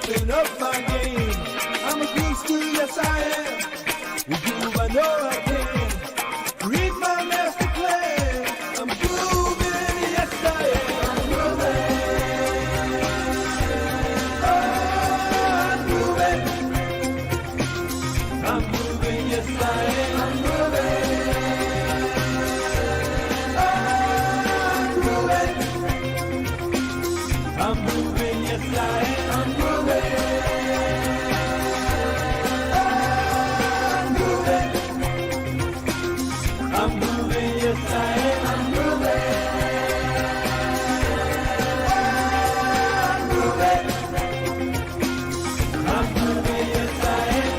Stepping up my game. I'm a groove school, yes I am. With groove I know I can. Read my master plan. I'm grooving, yes I am. I'm grooving. Oh, I'm grooving, yes I am. I'm grooving. Oh, I'm grooving, yes I am. I'm grooving. I'm moving, yes I am. I'm moving. I'm moving, yes I am.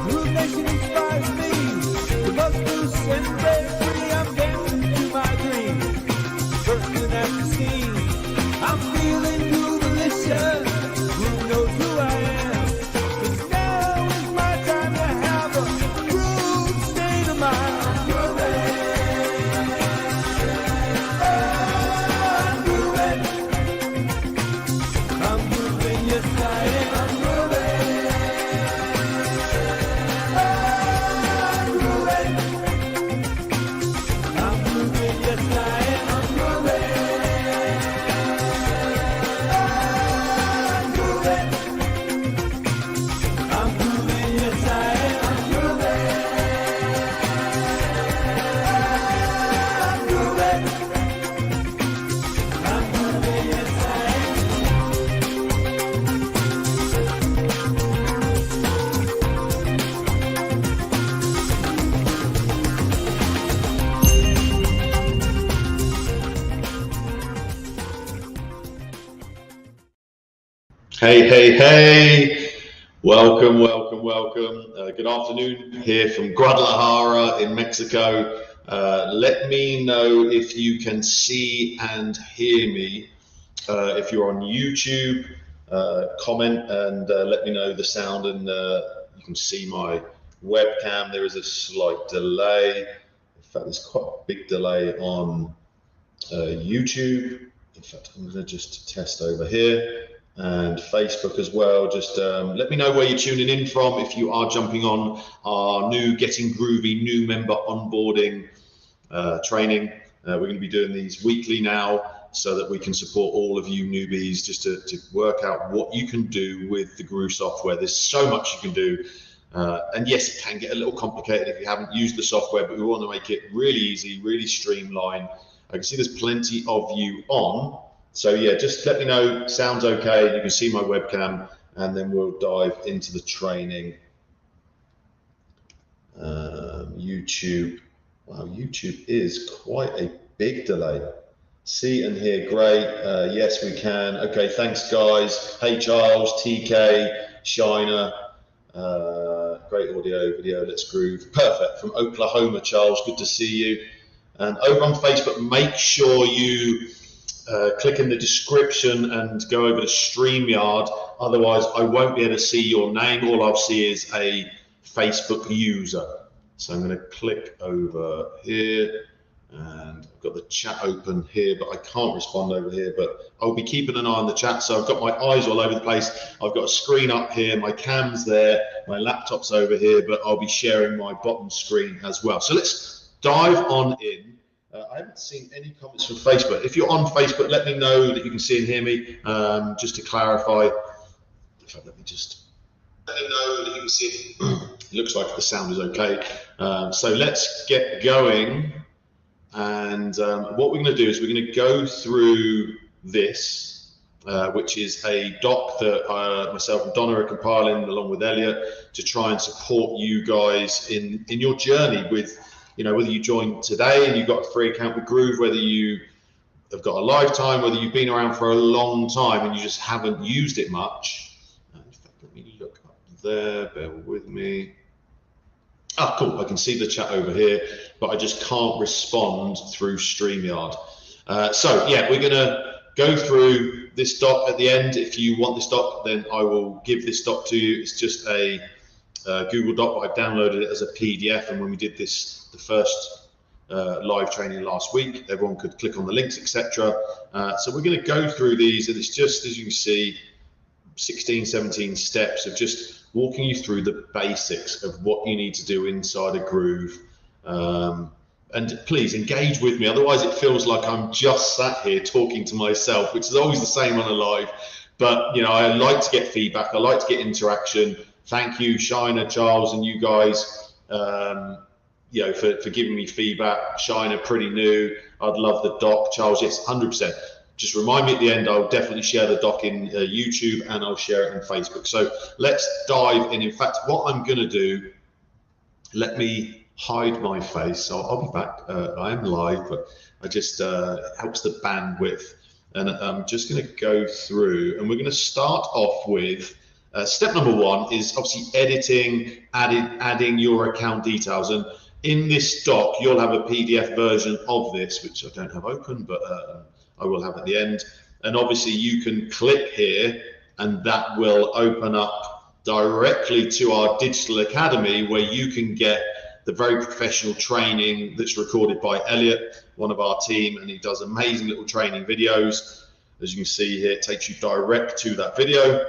Groove Nation inspires me. The buzz loose and break free. I'm dancing to my dreams. Bursting at the seams. I'm feeling groove-alicious. Groove knows who I am. 'Cause now is my time to have a groove state of mind. Hey, welcome. Good afternoon here from Guadalajara in Mexico. Let me know if you can see and hear me. If you're on YouTube, comment and let me know the sound, and you can see my webcam. There is a slight delay. In fact, there's quite a big delay on YouTube. In fact, I'm going to just test over here. And Facebook as well. Just let me know where you're tuning in from. If you are jumping on our new Getting Groovy new member onboarding training, we're going to be doing these weekly now so that we can support all of you newbies just to work out what you can do with the Groove software. There's so much you can do. And yes, it can get a little complicated if you haven't used the software, but we want to make it really easy, really streamlined. I can see there's plenty of you on. So yeah, just let me know, sounds okay, you can see my webcam, and then we'll dive into the training. YouTube, wow, YouTube is quite a big delay. See and hear, great, yes we can. Okay, thanks guys. Hey Charles, TK, Shiner, great audio, video, let's groove. Perfect, from Oklahoma, Charles, good to see you. And over on Facebook, make sure you click in the description and go over to StreamYard, otherwise I won't be able to see your name. All I'll see is a Facebook user. So I'm going to click over here, and I've got the chat open here, but I can't respond over here, but I'll be keeping an eye on the chat. So I've got my eyes all over the place. I've got a screen up here, my cam's there, my laptop's over here, but I'll be sharing my bottom screen as well. So let's dive on in. I haven't seen any comments from Facebook. If you're on Facebook, let me know that you can see and hear me. Just to clarify, in fact, let me know that you can see. It looks like the sound is okay. So let's get going. And what we're going to do is we're going to go through this, which is a doc that myself and Donna are compiling along with Elliot to try and support you guys in your journey with, you know, whether you joined today and you've got a free account with Groove, whether you have got a lifetime, whether you've been around for a long time and you just haven't used it much. In fact, let me look up there, bear with me. Ah, cool, I can see the chat over here, but I just can't respond through StreamYard. So yeah, we're gonna go through this doc at the end. If you want this doc, then I will give this doc to you. It's just a Google Doc, but I've downloaded it as a PDF, and when we did this, the first live training last week, everyone could click on the links, etc. So we're going to go through these, and it's just, as you can see, 16, 17 steps of just walking you through the basics of what you need to do inside a Groove. And please engage with me, otherwise it feels like I'm just sat here talking to myself, which is always the same on a live. But you know, I like to get feedback, I like to get interaction. Thank you, Shiner, Charles, and you guys, you know, for giving me feedback. Shiner, pretty new. I'd love the doc. Charles, yes, 100%. Just remind me at the end. I'll definitely share the doc in YouTube, and I'll share it on Facebook. So let's dive in. In fact, what I'm going to do, let me hide my face. So I'll be back. I am live, but I just helps the bandwidth. And I'm just going to go through, and we're going to start off with step number 1 is obviously editing, adding your account details. And in this doc, you'll have a PDF version of this, which I don't have open, but I will have at the end. And obviously you can click here, and that will open up directly to our digital academy, where you can get the very professional training that's recorded by Elliot, one of our team, and he does amazing little training videos. As you can see here, it takes you direct to that video,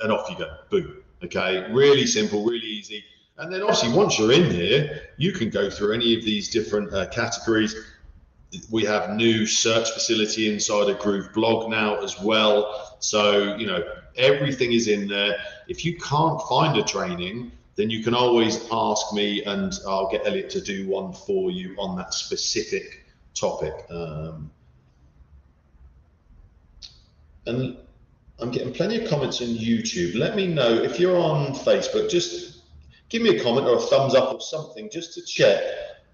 and off you go, boom. Okay, really simple, really easy. And then obviously once you're in here, you can go through any of these different categories. We have new search facility inside of GrooveBlog now as well. So, you know, everything is in there. If you can't find a training, then you can always ask me, and I'll get Elliot to do one for you on that specific topic. And I'm getting plenty of comments on YouTube. Let me know if you're on Facebook. Just give me a comment or a thumbs up or something, just to check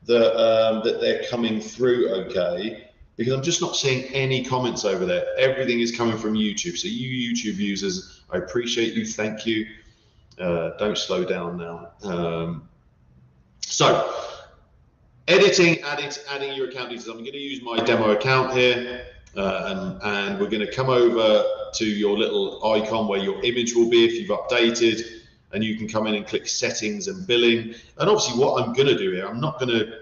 that that they're coming through okay, because I'm just not seeing any comments over there. Everything is coming from YouTube. So you YouTube users, I appreciate you. Thank you. Don't slow down now. So editing, adding your account details. I'm going to use my demo account here, and we're going to come over to your little icon where your image will be if you've updated, and you can come in and click settings and billing. And obviously what I'm going to do here, I'm not going to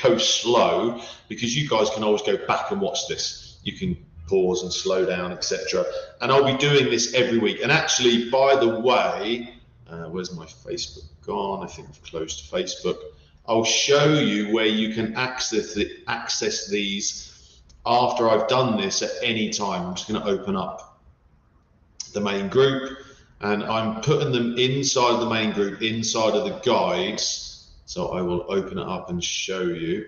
go slow, because you guys can always go back and watch this. You can pause and slow down, etc. And I'll be doing this every week. And actually, by the way, where's my Facebook gone? I think I've closed Facebook. I'll show you where you can access these after I've done this at any time. I'm just going to open up the main group, and I'm putting them inside the main group, inside of the guides. So I will open it up and show you,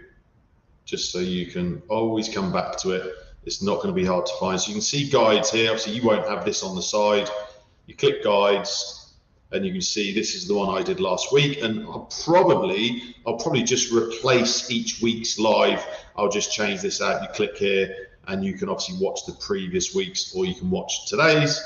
just so you can always come back to it. It's not going to be hard to find. So you can see guides here. Obviously you won't have this on the side. You click guides, and you can see this is the one I did last week. And I'll probably just replace each week's live. I'll just change this out. You click here, and you can obviously watch the previous weeks, or you can watch today's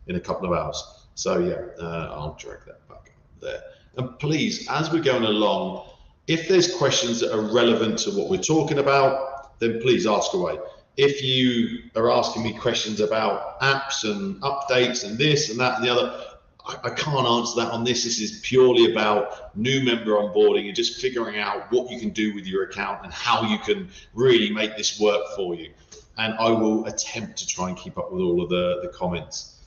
in a couple of hours. So yeah, I'll drag that back there. And please, as we're going along, if there's questions that are relevant to what we're talking about, then please ask away. If you are asking me questions about apps and updates and this and that and the other, I can't answer that on this. This is purely about new member onboarding and just figuring out what you can do with your account and how you can really make this work for you. And I will attempt to try and keep up with all of the comments.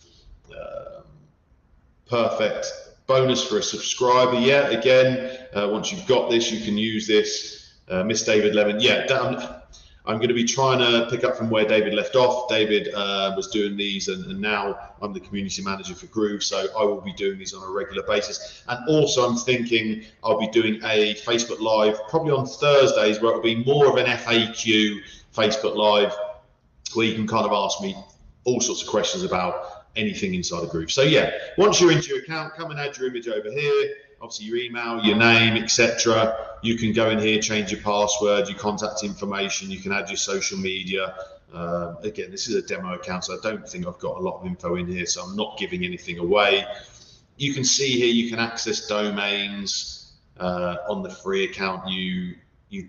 Perfect. Bonus for a subscriber. Yeah, again, once you've got this, you can use this. Miss David Lemon. Yeah, I'm going to be trying to pick up from where David left off. David was doing these, and now I'm the community manager for Groove, so I will be doing these on a regular basis. And also I'm thinking I'll be doing a Facebook Live, probably on Thursdays, where it'll be more of an FAQ Facebook Live, where you can kind of ask me all sorts of questions about anything inside of Groove. So yeah, once you're into your account, come and add your image over here. Obviously your email, your name, etc. You can go in here, change your password, your contact information, you can add your social media. Again, this is a demo account, so I don't think I've got a lot of info in here, so I'm not giving anything away. You can see here you can access domains. On the free account, you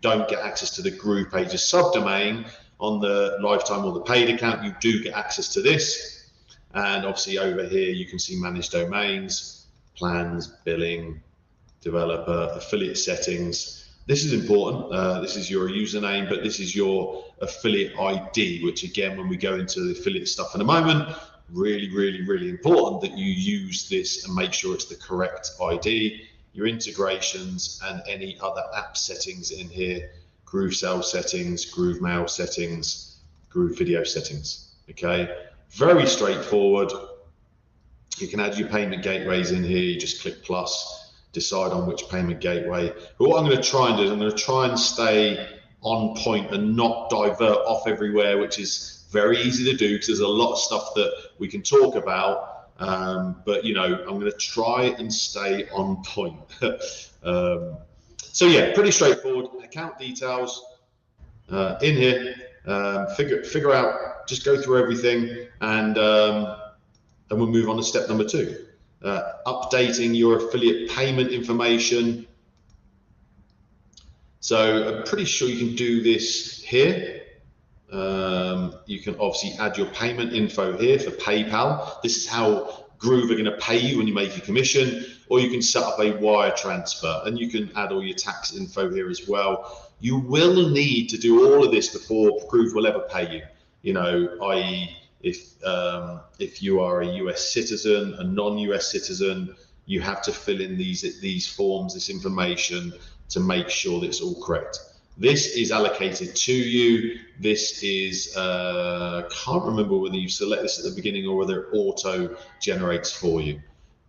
don't get access to the GroovePages subdomain. On the lifetime or the paid account, you do get access to this. And obviously over here, you can see manage domains, plans, billing, developer, affiliate settings. This is important. This is your username, but this is your affiliate ID, which again, when we go into the affiliate stuff in a moment, really, really, really important that you use this and make sure it's the correct ID, your integrations and any other app settings in here, GrooveSell settings, GrooveMail settings, GrooveVideo settings. Okay, very straightforward. You can add your payment gateways in here. You just click plus, decide on which payment gateway. But what I'm going to try and do is I'm going to try and stay on point and not divert off everywhere, which is very easy to do because there's a lot of stuff that we can talk about. But you know, I'm going to try and stay on point. So yeah, pretty straightforward. Account details in here. Figure out. Just go through everything, and we'll move on to step number 2. Updating your affiliate payment information. So I'm pretty sure you can do this here. You can obviously add your payment info here for PayPal. This is how Groove are going to pay you when you make a commission, or you can set up a wire transfer, and you can add all your tax info here as well. You will need to do all of this before Groove will ever pay you. You know, i.e., if you are a US citizen, a non-US citizen, you have to fill in these forms, this information, to make sure that it's all correct. This is allocated to you. This is, can't remember whether you select this at the beginning or whether it auto generates for you.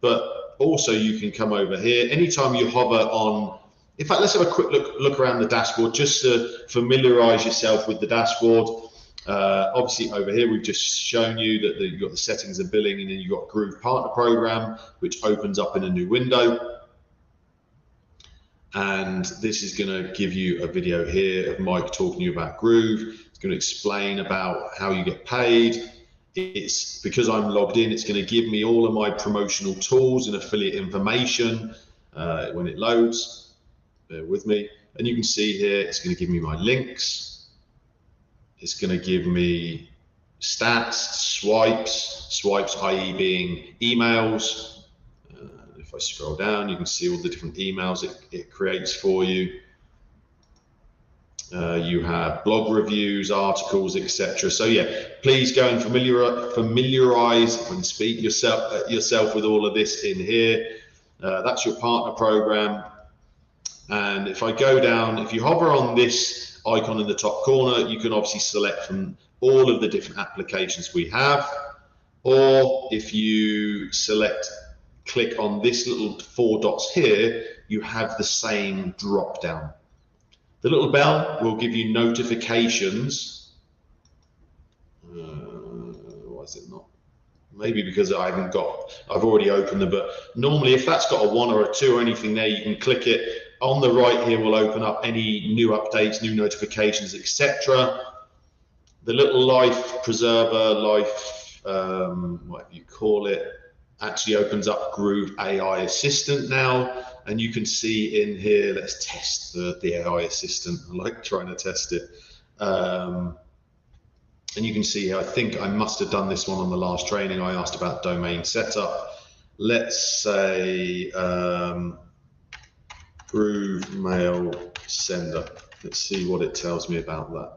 But also you can come over here. Anytime you hover on, in fact, let's have a quick look around the dashboard just to familiarize yourself with the dashboard. Obviously over here, we've just shown you that you've got the settings and billing, and then you've got Groove Partner Program, which opens up in a new window. And this is going to give you a video here of Mike talking to you about Groove. It's going to explain about how you get paid. It's because I'm logged in, it's going to give me all of my promotional tools and affiliate information when it loads. Bear with me. And you can see here, it's going to give me my links. It's going to give me stats, swipes, i.e. being emails. If I scroll down, you can see all the different emails it creates for you. You have blog reviews, articles, etc. So yeah, please go and familiarize and speak yourself with all of this in here. That's your partner program. And if I go down, if you hover on this icon in the top corner, you can obviously select from all of the different applications we have. Or if you click on this little 4 dots here, you have the same drop down. The little bell will give you notifications. Why is it not? Maybe because I've already opened them, but normally if that's got a 1 or a 2 or anything there, you can click it. On the right here will open up any new updates, new notifications, etc. The little life preserver, whatever you call it, actually opens up Groove AI Assistant now, and you can see in here, let's test the AI Assistant. I like trying to test it. And you can see here, I think I must have done this one on the last training. I asked about domain setup. Let's say Groove Mail Sender. Let's see what it tells me about that.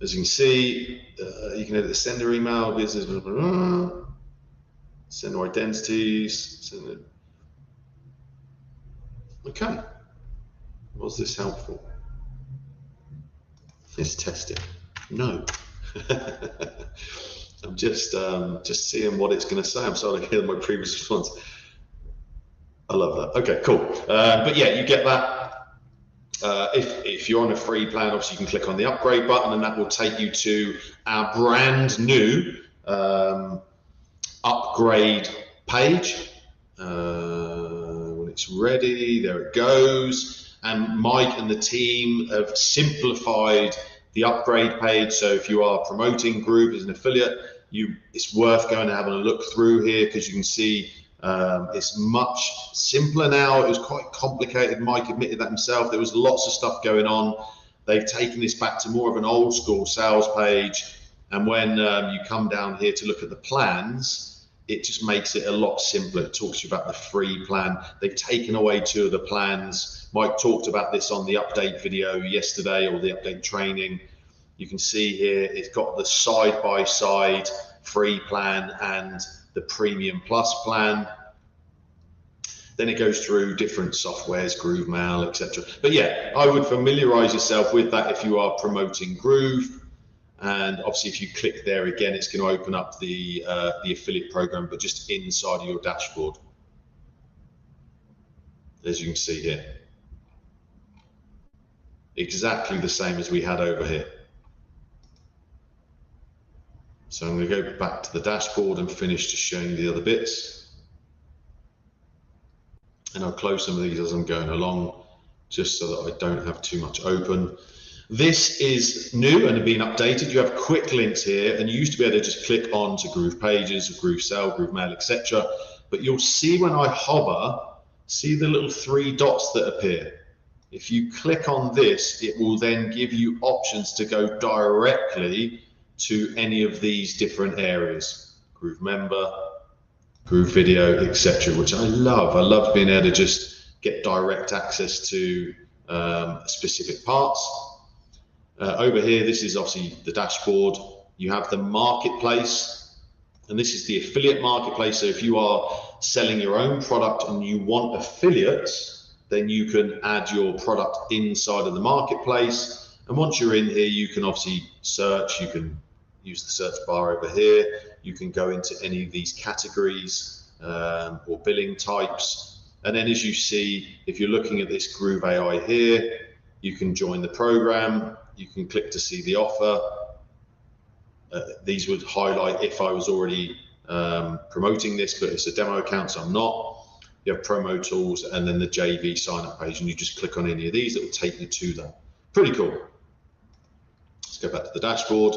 As you can see, you can edit the sender email, business, blah, blah, blah. Sender identities. Okay. Was this helpful? Let's test it. No. I'm just seeing what it's going to say. I'm sorry to hear my previous response. I love that. Okay, cool. But yeah, you get that. If you're on a free plan, obviously you can click on the upgrade button, and that will take you to our brand new upgrade page. When it's ready, there it goes. And Mike and the team have simplified the upgrade page. So if you are promoting Groove as an affiliate, it's worth going and having a look through here, because you can see it's much simpler now. It was quite complicated. Mike admitted that himself. There was lots of stuff going on. They've taken this back to more of an old school sales page. And when you come down here to look at the plans, it just makes it a lot simpler. It talks to you about the free plan. They've taken away 2 of the plans. Mike talked about this on the update video yesterday, or the update training. You can see here, it's got the side-by-side free plan and the Premium Plus plan. Then it goes through different softwares, GrooveMail, etc. But yeah, I would familiarize yourself with that if you are promoting Groove. And obviously, if you click there again, it's going to open up the affiliate program, but just inside of your dashboard, as you can see here. Exactly the same as we had over here. So I'm going to go back to the dashboard and finish just showing the other bits. And I'll close some of these as I'm going along, just so that I don't have too much open. This is new and being updated. You have quick links here, and you used to be able to just click on to GroovePages, GrooveSell, GrooveMail, etc. But you'll see when I hover, see the little 3 dots that appear. If you click on this, it will then give you options to go directly to any of these different areas. GrooveMember, GrooveVideo, etc., which I love. I love being able to just get direct access to specific parts. Over here, this is obviously the dashboard. You have the marketplace, and this is the affiliate marketplace. So if you are selling your own product and you want affiliates, then you can add your product inside of the marketplace. And once you're in here, you can obviously search. You can use the search bar over here. You can go into any of these categories or billing types. And then as you see, if you're looking at this Groove AI here, you can join the program. You can click to see the offer. These would highlight if I was already promoting this, but it's a demo account, so I'm not. You have promo tools and then the JV sign up page, and you just click on any of these, it will take you to that. Pretty cool. Let's go back to the dashboard.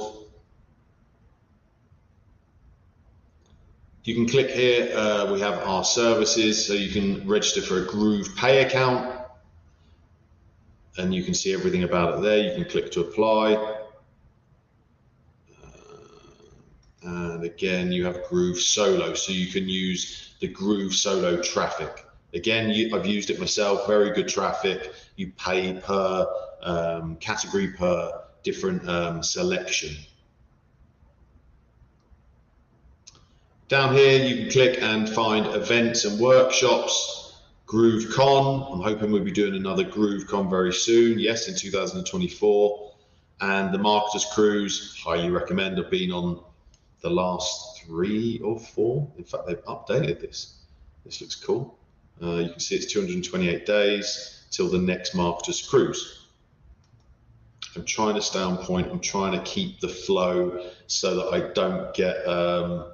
You can click here, we have our services, so you can register for a Groove Pay account. And you can see everything about it there. You can click to apply. And again, you have Groove Solo, so you can use the Groove Solo traffic. Again, I've used it myself, very good traffic. You pay per category, per different selection. Down here, you can click and find events and workshops. GrooveCon, I'm hoping we'll be doing another GrooveCon very soon. Yes, in 2024. And the Marketers Cruise, highly recommend. I've been on the last 3 or 4. In fact, they've updated this. This looks cool. You can see it's 228 days till the next Marketers Cruise. I'm trying to stay on point. I'm trying to keep the flow so that I don't get, oh,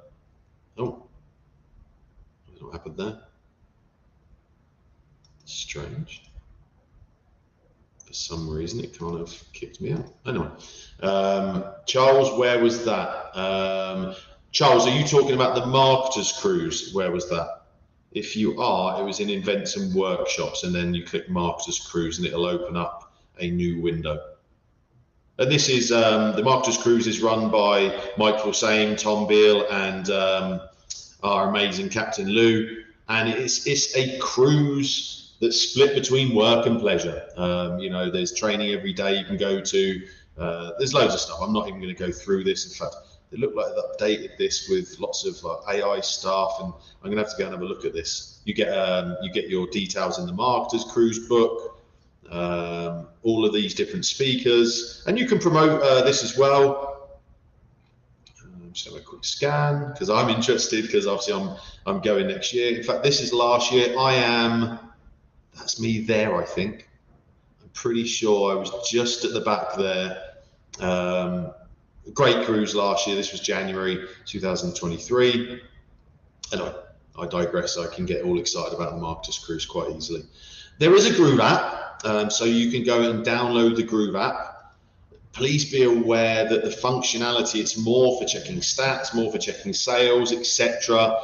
what happened there? Strange. For some reason, it kind of kicked me out. Anyway, Charles, where was that? Charles, are you talking about the Marketers Cruise? Where was that? If you are, it was in Events and Workshops, and then you click Marketers Cruise, and it'll open up a new window. And this is the Marketers Cruise is run by Mike Forsame, Tom Beale, and our amazing Captain Lou. And it's a cruise that's split between work and pleasure. You know, there's training every day you can go to. There's loads of stuff. I'm not even going to go through this. In fact, it looked like they updated this with lots of AI stuff, and I'm going to have to go and have a look at this. You get your details in the Marketers Cruise book, all of these different speakers, and you can promote this as well. Just have a quick scan because I'm interested, because obviously I'm going next year. In fact, this is last year. That's me there, I think. I'm pretty sure I was just at the back there. Great cruise last year. This was January 2023. And I digress. I can get all excited about the Marketers Cruise quite easily. There is a Groove app, so you can go and download the Groove app. Please be aware that the functionality, it's more for checking stats, more for checking sales, etc.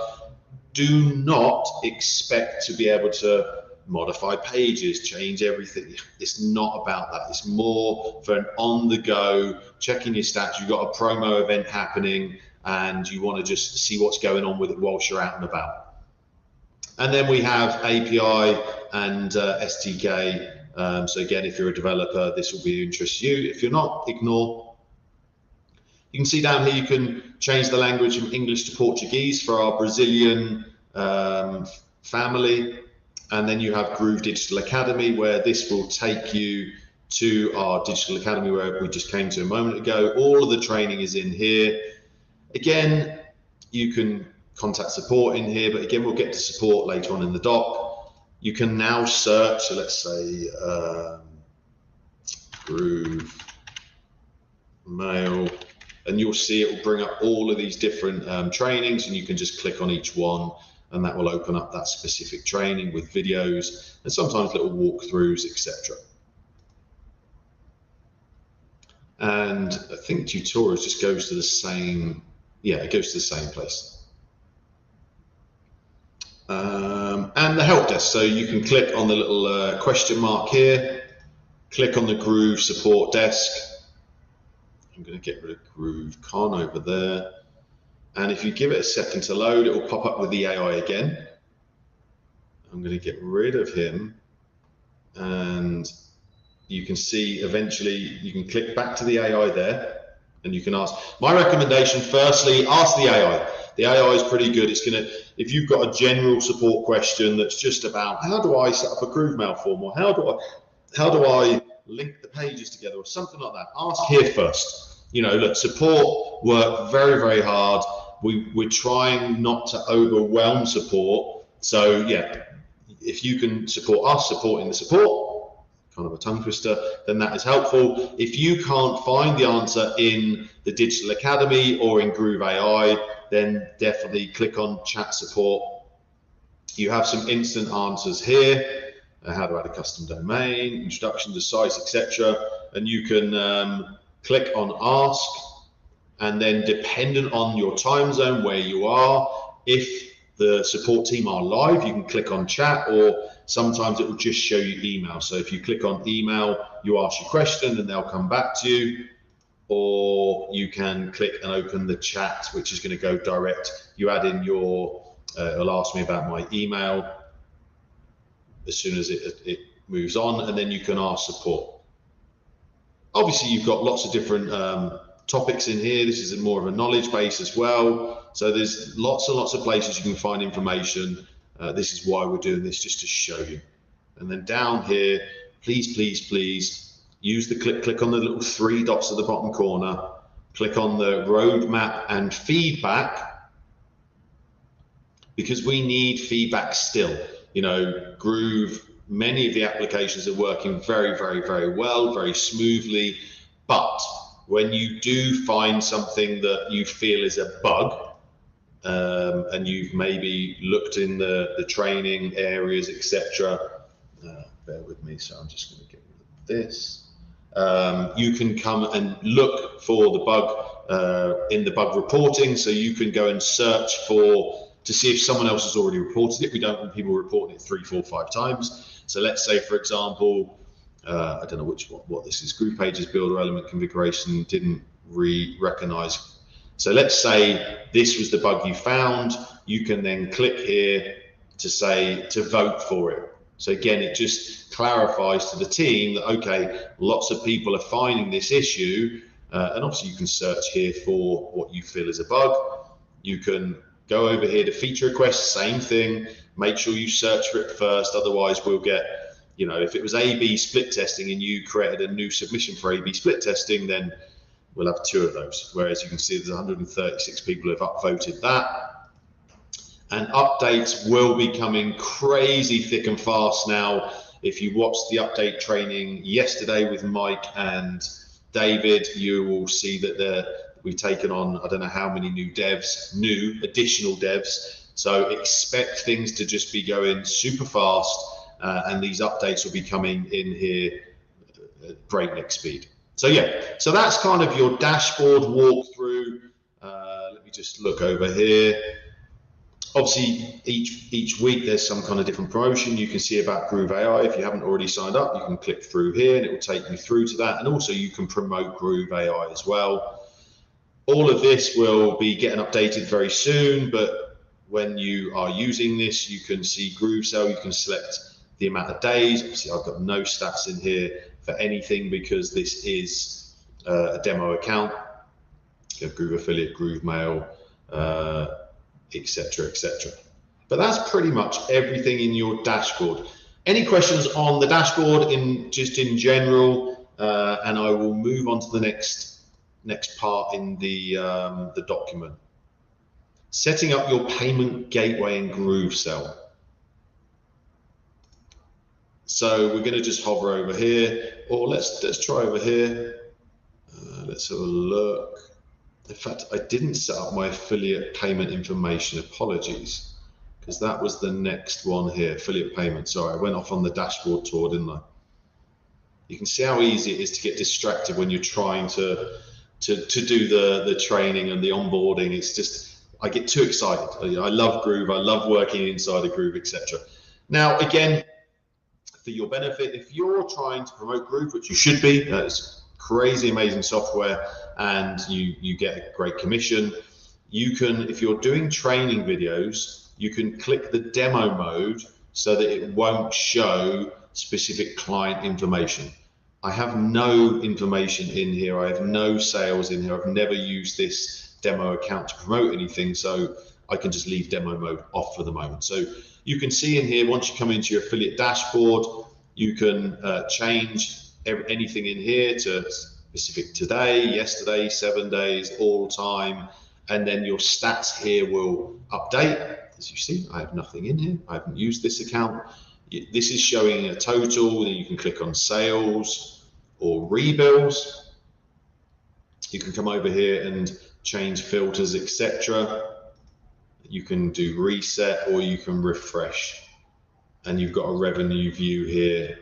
Do not expect to be able to modify pages, change everything. It's not about that. It's more for an on-the-go, checking your stats. You've got a promo event happening, and you want to just see what's going on with it whilst you're out and about. And then we have API and SDK. So again, if you're a developer, this will be of interest to you. If you're not, ignore. You can see down here, you can change the language from English to Portuguese for our Brazilian family. And then you have Groove Digital Academy, where this will take you to our Digital Academy where we just came to a moment ago. All of the training is in here. Again, you can contact support in here, but again, we'll get to support later on in the doc. You can now search, so let's say Groove Mail, and you'll see it will bring up all of these different trainings, and you can just click on each one, and that will open up that specific training with videos and sometimes little walkthroughs, etc. And I think tutorials just goes to the same, yeah, it goes to the same place. And the help desk, so you can click on the little question mark here, click on the Groove support desk. I'm going to get rid of GrooveCon over there. And if you give it a second to load, it will pop up with the AI again. I'm going to get rid of him. And you can see eventually you can click back to the AI there and you can ask. My recommendation, firstly, ask the AI. The AI is pretty good. It's going to, if you've got a general support question that's just about how do I set up a Groove Mail form, or how do I link the pages together, or something like that, ask here first. You know, look, support work very, very hard. We're trying not to overwhelm support. So yeah, if you can support us supporting the support, kind of a tongue twister, then that is helpful. If you can't find the answer in the Digital Academy or in Groove AI, then definitely click on chat support. You have some instant answers here. How to add a custom domain, introduction to sites, etc. And you can click on ask, and then dependent on your time zone where you are, if the support team are live, you can click on chat, or sometimes it will just show you email. So if you click on email, you ask your question and they'll come back to you, or you can click and open the chat, which is going to go direct. You add in your, it'll ask me about my email as soon as it moves on, and then you can ask support. Obviously, you've got lots of different topics in here. This is more of a knowledge base as well. So there's lots and lots of places you can find information. This is why we're doing this, just to show you. And then down here, please, please, please use the click on the little 3 dots at the bottom corner, click on the roadmap and feedback, because we need feedback still. You know, Groove, many of the applications are working very, very, very well, very smoothly. But when you do find something that you feel is a bug, and you've maybe looked in the training areas, etc. Bear with me, so I'm just going to get rid of this. You can come and look for the bug in the bug reporting, so you can go and search to see if someone else has already reported it. We don't want people reporting it 3, 4, 5 times. So let's say, for example, I don't know what this is, GroovePages builder element configuration didn't recognize. So let's say this was the bug you found. You can then click here to vote for it. So again, it just clarifies to the team that, okay, lots of people are finding this issue, and obviously you can search here for what you feel is a bug. You can go over here to feature requests, same thing. Make sure you search for it first, otherwise we'll get, you know, if it was A/B split testing and you created a new submission for A/B split testing, then we'll have 2 of those. Whereas you can see there's 136 people who have upvoted that. And updates will be coming crazy thick and fast now. If you watched the update training yesterday with Mike and David, you will see that we've taken on, I don't know how many new additional devs. So expect things to just be going super fast, and these updates will be coming in here at breakneck speed. So yeah, so that's kind of your dashboard walkthrough. Let me just look over here. Obviously, each week there's some kind of different promotion. You can see about Groove AI. If you haven't already signed up, you can click through here and it will take you through to that. And also you can promote Groove AI as well. All of this will be getting updated very soon, but when you are using this, you can see GrooveSell, you can select the amount of days. Obviously, I've got no stats in here for anything because this is a demo account. You have Groove Affiliate, Groove Mail, etc., etc. But that's pretty much everything in your dashboard. Any questions on the dashboard just in general, and I will move on to the next part in the document. Setting up your payment gateway in GrooveSell. So we're going to just hover over here, or let's try over here. Let's have a look. In fact, I didn't set up my affiliate payment information. Apologies, because that was the next one here, affiliate payment. Sorry, I went off on the dashboard tour, didn't I? You can see how easy it is to get distracted when you're trying to do the training and the onboarding. It's just, I get too excited. I love Groove. I love working inside of Groove, etc. Now, again, for your benefit, if you're trying to promote Groove, which you should be, it's crazy amazing software, and you get a great commission. You can, if you're doing training videos, you can click the demo mode so that it won't show specific client information. I have no information in here. I have no sales in here. I've never used this demo account to promote anything, so I can just leave demo mode off for the moment. So you can see in here, once you come into your affiliate dashboard, you can change anything in here to specific today, yesterday, 7 days, all time, and then your stats here will update. As you see, I have nothing in here. I haven't used this account. This is showing a total. Then you can click on sales or rebills. You can come over here and change filters, etc. You can do reset, or you can refresh, and you've got a revenue view here,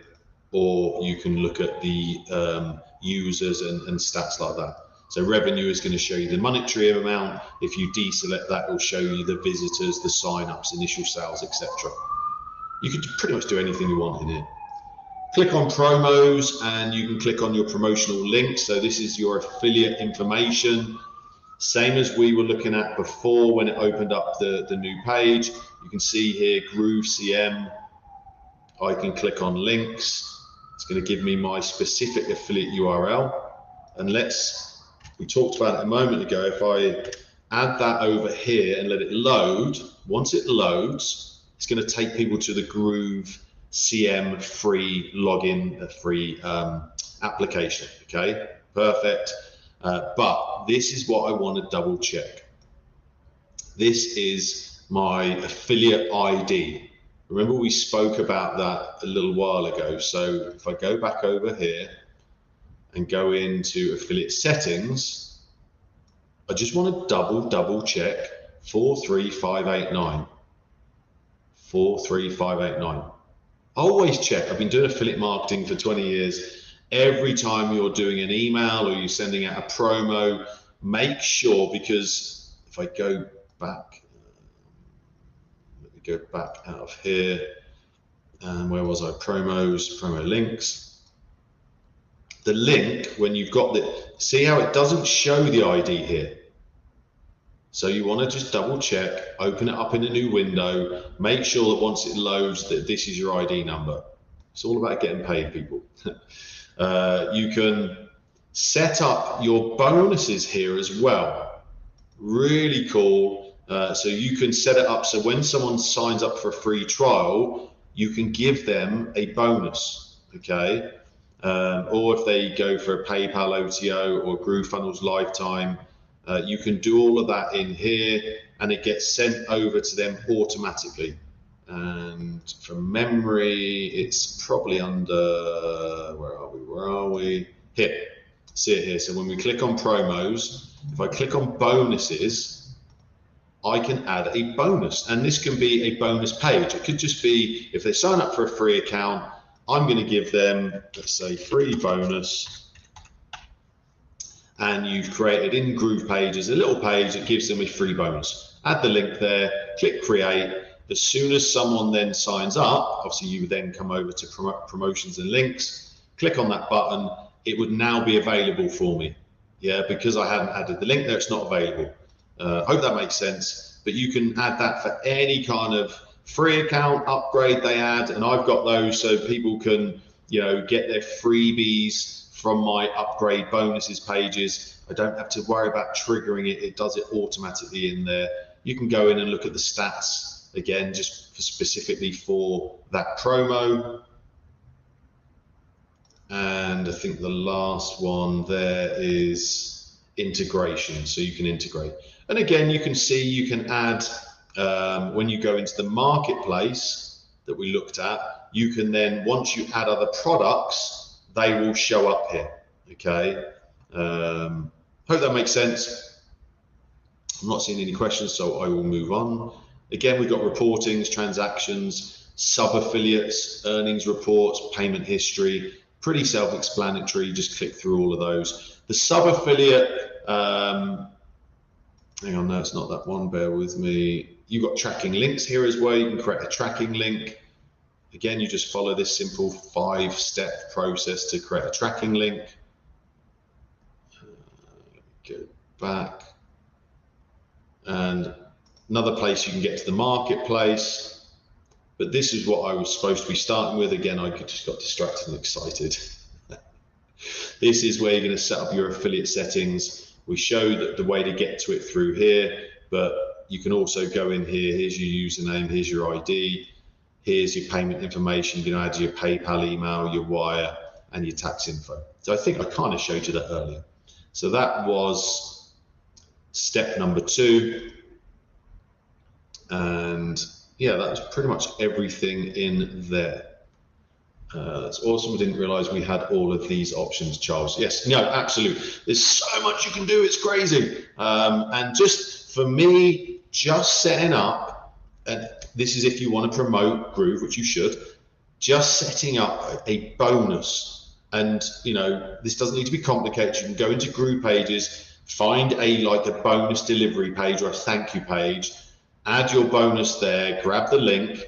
or you can look at the users and stats like that. So revenue is going to show you the monetary amount. If you deselect that, it will show you the visitors, the sign-ups, initial sales, etc. You can pretty much do anything you want in here. Click on promos, and you can click on your promotional link. So this is your affiliate information, same as we were looking at before when it opened up the new page. You can see here Groove.cm. I can click on links. It's going to give me my specific affiliate URL. And we talked about it a moment ago, if I add that over here and let it load, once it loads, it's going to take people to the GrooveCM free login, free application. Okay, perfect. But this is what I want to double check. This is my affiliate ID. Remember, we spoke about that a little while ago. So if I go back over here and go into affiliate settings, I just want to double check 43589. 43589. Always check. I've been doing affiliate marketing for 20 years. Every time you're doing an email or you're sending out a promo, make sure, because if I go back, go back out of here, and where was I? Promos, promo links. The link, when you've got see how it doesn't show the ID here. So you want to just double check, open it up in a new window, make sure that once it loads that this is your ID number. It's all about getting paid, people. You can set up your bonuses here as well. Really cool. So you can set it up so when someone signs up for a free trial, you can give them a bonus, okay? Or if they go for a PayPal OTO or GrooveFunnels Lifetime, you can do all of that in here, and it gets sent over to them automatically. And from memory, it's probably under, where are we? Here, see it here. So when we click on promos, if I click on bonuses, I can add a bonus, and this can be a bonus page. It could just be, if they sign up for a free account, I'm going to give them, let's say, free bonus, and you've created in GroovePages a little page that gives them a free bonus. Add the link there, click create. As soon as someone then signs up, obviously you would then come over to promotions and links, click on that button, it would now be available for me. Yeah, because I hadn't added the link there, it's not available. Hope that makes sense. But you can add that for any kind of free account upgrade they add, and I've got those so people can, you know, get their freebies from my upgrade bonuses pages. I don't have to worry about triggering it. It does it automatically in there. You can go in and look at the stats again, just specifically for that promo. And I think the last one there is integration. So you can integrate. And again, you can see you can add, when you go into the marketplace that we looked at, you can then, once you add other products, they will show up here. Okay. Hope that makes sense. I'm not seeing any questions, so I will move on. Again, we've got reportings, transactions, sub-affiliates, earnings reports, payment history. Pretty self-explanatory. Just click through all of those. The sub-affiliate, hang on, no, it's not that one. Bear with me. You've got tracking links here as well. You can create a tracking link. Again, you just follow this simple 5-step process to create a tracking link. Go back. And another place you can get to the marketplace. But this is what I was supposed to be starting with. Again, I just got distracted and excited. This is where you're going to set up your affiliate settings. We showed that the way to get to it through here, but you can also go in here. Here's your username, here's your ID, here's your payment information. You can add your PayPal email, your wire, and your tax info. So I think I kind of showed you that earlier. So that was step number 2. And yeah, that's pretty much everything in there. That's awesome. I didn't realize we had all of these options, Charles. Yes, no, absolutely. There's so much you can do. It's crazy. And just for me, just setting up, and this is if you want to promote Groove, which you should, just setting up a bonus. And, you know, this doesn't need to be complicated. You can go into GroovePages, find a bonus delivery page or a thank you page, add your bonus there, grab the link,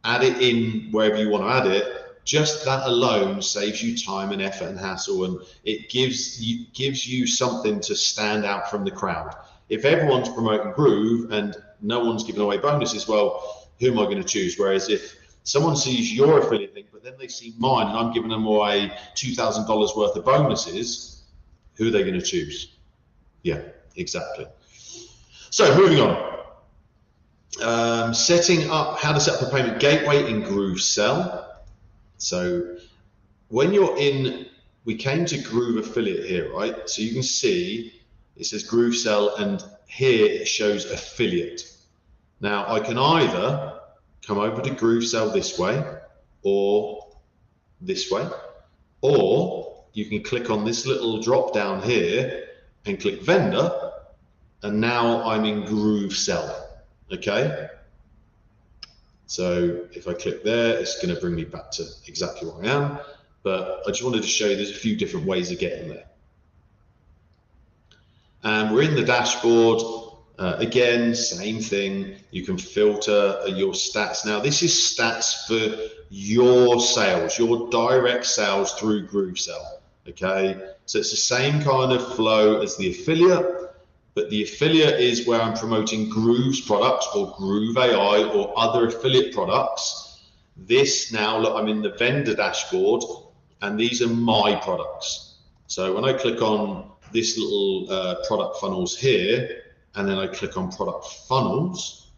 add it in wherever you want to add it. Just that alone saves you time and effort and hassle, and it gives you something to stand out from the crowd. If everyone's promoting Groove and no one's giving away bonuses, well, who am I going to choose? Whereas if someone sees your affiliate link, but then they see mine and I'm giving them away $2,000 worth of bonuses, who are they going to choose? Yeah, exactly. So moving on. Setting up, how to set up a payment gateway in GrooveSell. So when you're in, we came to Groove Affiliate here, right? So you can see it says GrooveSell, and here it shows affiliate. Now I can either come over to GrooveSell this way or this way, or you can click on this little drop down here and click vendor, and now I'm in GrooveSell. Okay, so if I click there, it's going to bring me back to exactly where I am, but I just wanted to show you there's a few different ways of getting there. And we're in the dashboard. Again, same thing. You can filter your stats. Now this is stats for your sales, your direct sales through GrooveSell. Okay, so it's the same kind of flow as the affiliate. But the affiliate is where I'm promoting Groove's products or Groove AI or other affiliate products. This now, look, I'm in the vendor dashboard and these are my products. So when I click on this little product funnels here, and then I click on product funnels,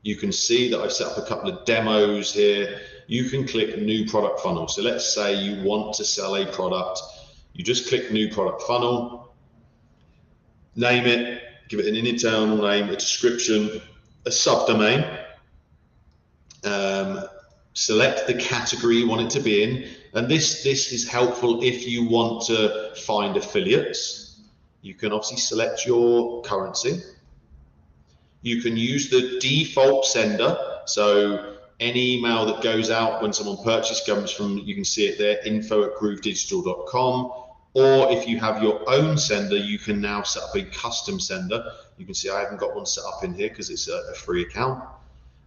you can see that I've set up a couple of demos here. You can click new product funnel. So let's say you want to sell a product. You just click new product funnel. Name it, give it an internal name, a description, a subdomain, select the category you want it to be in, and this is helpful if you want to find affiliates. You can obviously select your currency. You can use the default sender, so any email that goes out when someone purchases comes from, you can see it there, info@groovedigital.com. Or if you have your own sender, you can now set up a custom sender. You can see I haven't got one set up in here because it's a free account.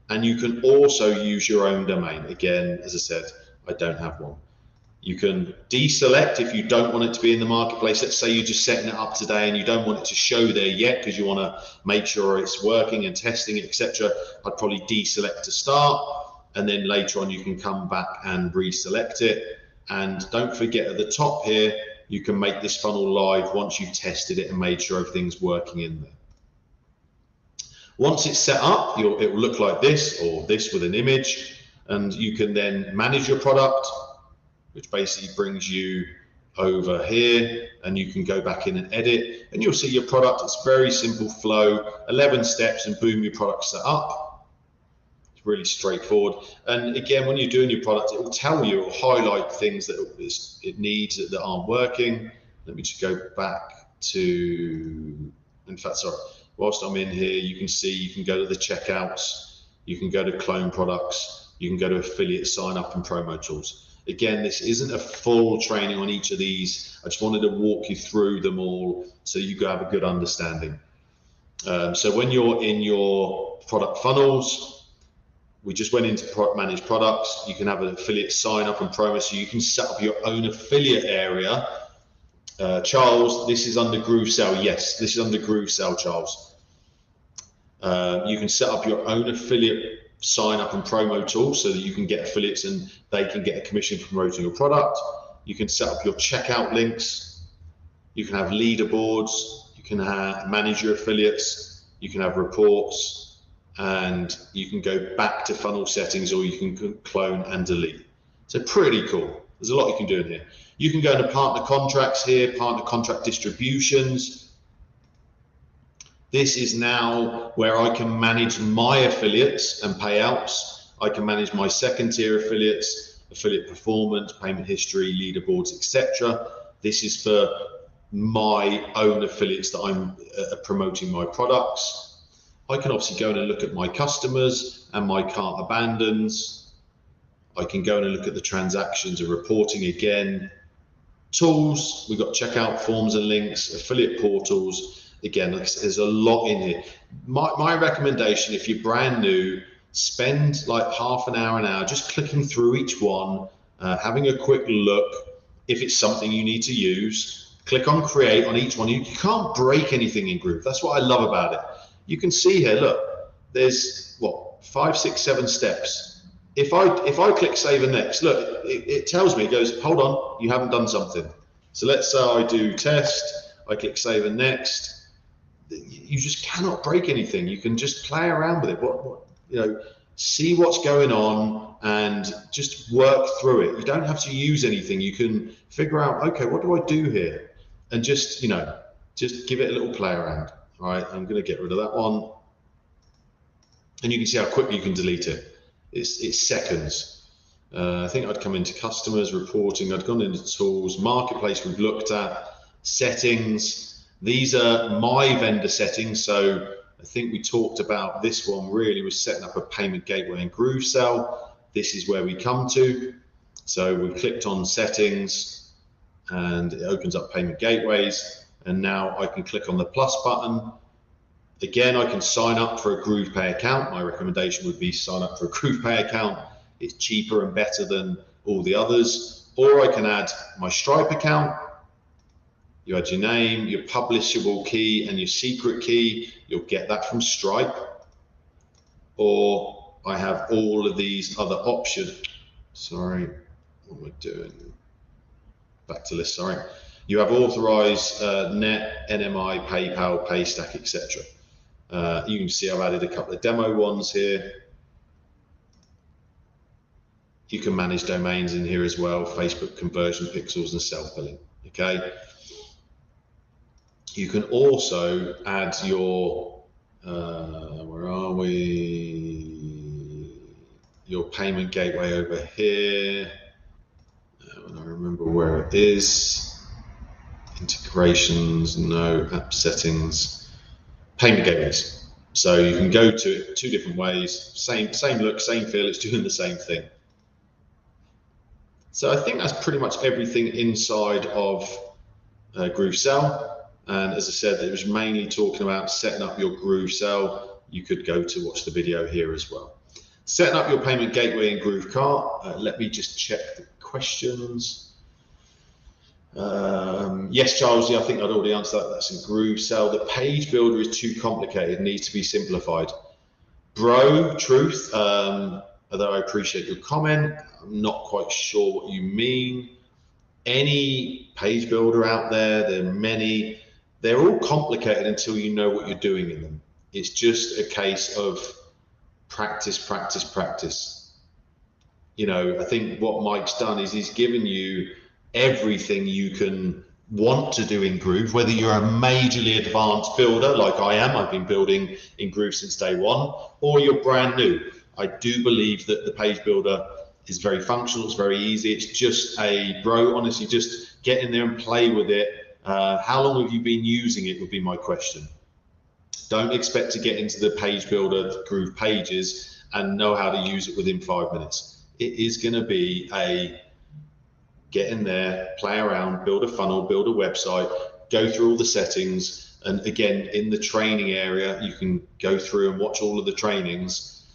And you can also use your own domain. Again, as I said, I don't have one. You can deselect if you don't want it to be in the marketplace. Let's say you're just setting it up today and you don't want it to show there yet because you want to make sure it's working and testing it, etc. I'd probably deselect to start, and then later on you can come back and reselect it. And don't forget at the top here, you can make this funnel live once you've tested it and made sure everything's working in there. Once it's set up, it will look like this, or this with an image, and you can then manage your product, which basically brings you over here, and you can go back in and edit, and you'll see your product. It's very simple flow, 11 steps, and boom, your product's set up. It's really straightforward. And again, when you're doing your product, it will tell you, it will highlight things that it needs that aren't working. Let me just go back to, in fact, sorry, whilst I'm in here, you can see, you can go to the checkouts, you can go to clone products, you can go to affiliate sign up and promo tools. Again, this isn't a full training on each of these. I just wanted to walk you through them all so you can have a good understanding. So when you're in your product funnels, we just went into manage products. You can have an affiliate sign up and promo, so you can set up your own affiliate area. Charles, this is under GrooveSell. Yes, this is under GrooveSell, Charles. You can set up your own affiliate sign up and promo tool so that you can get affiliates and they can get a commission for promoting your product. You can set up your checkout links. You can have leaderboards. You can manage your affiliates. You can have reports, and you can go back to funnel settings, or you can clone and delete. So pretty cool. There's a lot you can do in here. You can go into partner contracts here, partner contract distributions. This is now where I can manage my affiliates and payouts. I can manage my second tier affiliates, affiliate performance, payment history, leaderboards, etc. This is for my own affiliates that I'm promoting my products. I can obviously go in and look at my customers and my cart abandons. I can go in and look at the transactions and reporting again. Tools, we've got checkout forms and links, affiliate portals. Again, there's a lot in here. My recommendation, if you're brand new, spend like half an hour just clicking through each one, having a quick look. If it's something you need to use, click on create on each one. You can't break anything in Groove. That's what I love about it. You can see here, look, there's what, 5, 6, 7 steps. If I click save and next, look, it tells me, it goes, hold on, you haven't done something. So let's say I do test, I click save and next. You just cannot break anything. You can just play around with it. See what's going on and just work through it. You don't have to use anything. You can figure out, okay, what do I do here? And just give it a little play around. All right, I'm going to get rid of that one. And you can see how quickly you can delete it. It's seconds. I think I'd come into customers, reporting. I'd gone into tools, marketplace we've looked at, settings. These are my vendor settings. So I think we talked about this one really was setting up a payment gateway in GrooveSell. This is where we come to. So we clicked on settings and it opens up payment gateways. And now I can click on the plus button. Again, I can sign up for a GroovePay account. My recommendation would be sign up for a GroovePay account. It's cheaper and better than all the others. Or I can add my Stripe account. You add your name, your publishable key, and your secret key. You'll get that from Stripe. Or I have all of these other options. Sorry, what am I doing? Back to list, sorry. You have authorized net, NMI, PayPal, Paystack, etc. You can see I've added a couple of demo ones here. You can manage domains in here as well, Facebook conversion pixels and self-billing, okay? You can also add your, where are we? Your payment gateway over here. I remember where it is. Integrations, no, app settings, payment gateways. So you can go to it 2 different ways, same look, same feel, it's doing the same thing. So I think that's pretty much everything inside of GrooveSell. And as I said, it was mainly talking about setting up your GrooveSell. You could go to watch the video here as well. Setting up your payment gateway in GrooveCart. Let me just check the questions. Yes, Charles, yeah, I think I'd already answered that. That's in GrooveSell. The page builder is too complicated, needs to be simplified. Bro, truth, although I appreciate your comment, I'm not quite sure what you mean. Any page builder out there, there are many, they're all complicated until you know what you're doing in them. It's just a case of practice, practice, practice. You know, I think what Mike's done is he's given you everything you can want to do in Groove, whether you're a majorly advanced builder like I am, I've been building in Groove since day one, or you're brand new. I do believe that the page builder is very functional, it's very easy. It's just bro, honestly, just get in there and play with it. How long have you been using it would be my question. Don't expect to get into the page builder, GroovePages, and know how to use it within 5 minutes. It is going to be get in there, play around, build a funnel, build a website, go through all the settings. And again, in the training area, you can go through and watch all of the trainings.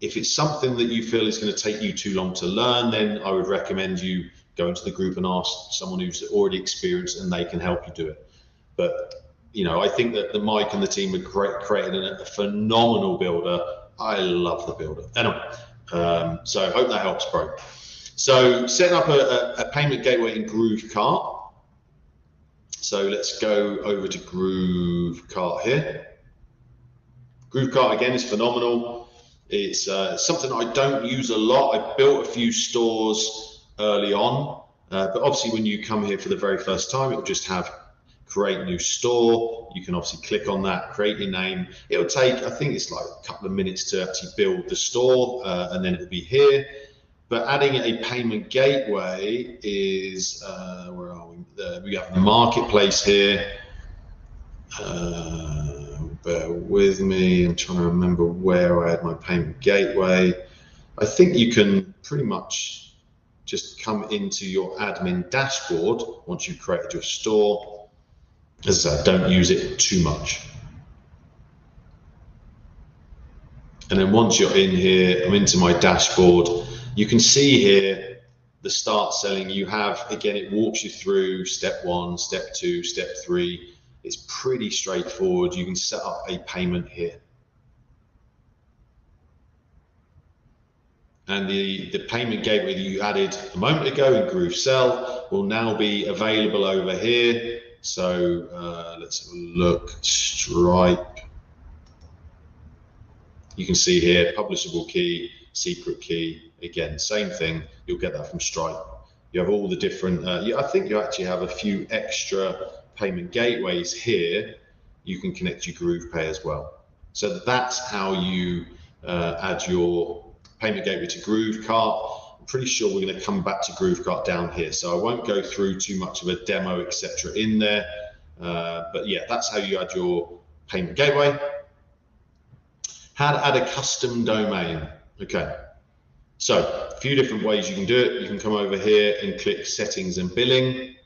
If it's something that you feel is going to take you too long to learn, then I would recommend you go into the group and ask someone who's already experienced and they can help you do it. But, you know, I think that the Mike and the team have created a phenomenal builder. I love the builder. Anyway, so I hope that helps, bro. So setting up a payment gateway in GrooveCart. So let's go over to GrooveCart here. GrooveCart again is phenomenal. It's something I don't use a lot. I built a few stores early on, but obviously when you come here for the very first time, it'll just have create new store. You can obviously click on that, create your name. It'll take, I think it's like a couple of minutes to actually build the store, and then it'll be here. But adding a payment gateway is, where are we? We have the marketplace here. Bear with me, I'm trying to remember where I had my payment gateway. I think you can pretty much just come into your admin dashboard once you've created your store. As I said, don't use it too much. And then once you're in here, I'm into my dashboard. You can see here the start selling. You have, again, it walks you through step 1, step 2, step 3. It's pretty straightforward. You can set up a payment here. And the payment gateway that you added a moment ago in GrooveSell will now be available over here. So let's have a look. Stripe. You can see here, publishable key, secret key. Again, same thing. You'll get that from Stripe. You have all the different, I think you actually have a few extra payment gateways here. You can connect your GroovePay as well. So that's how you add your payment gateway to GrooveCart. I'm pretty sure we're going to come back to GrooveCart down here. So I won't go through too much of a demo, etc. in there. But yeah, that's how you add your payment gateway. How to add a custom domain. Okay. So a few different ways you can do it. You can come over here and click settings and billing.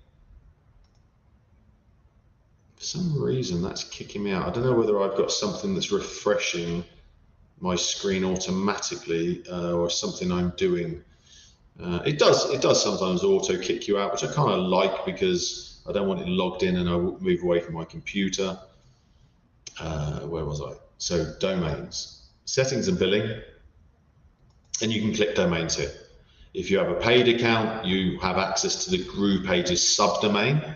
For some reason that's kicking me out. I don't know whether I've got something that's refreshing my screen automatically or something I'm doing. It does sometimes auto kick you out, which I kind of like because I don't want it logged in and I move away from my computer. Where was I? So domains, settings and billing. And you can click domains here. If you have a paid account, you have access to the GroovePages subdomain.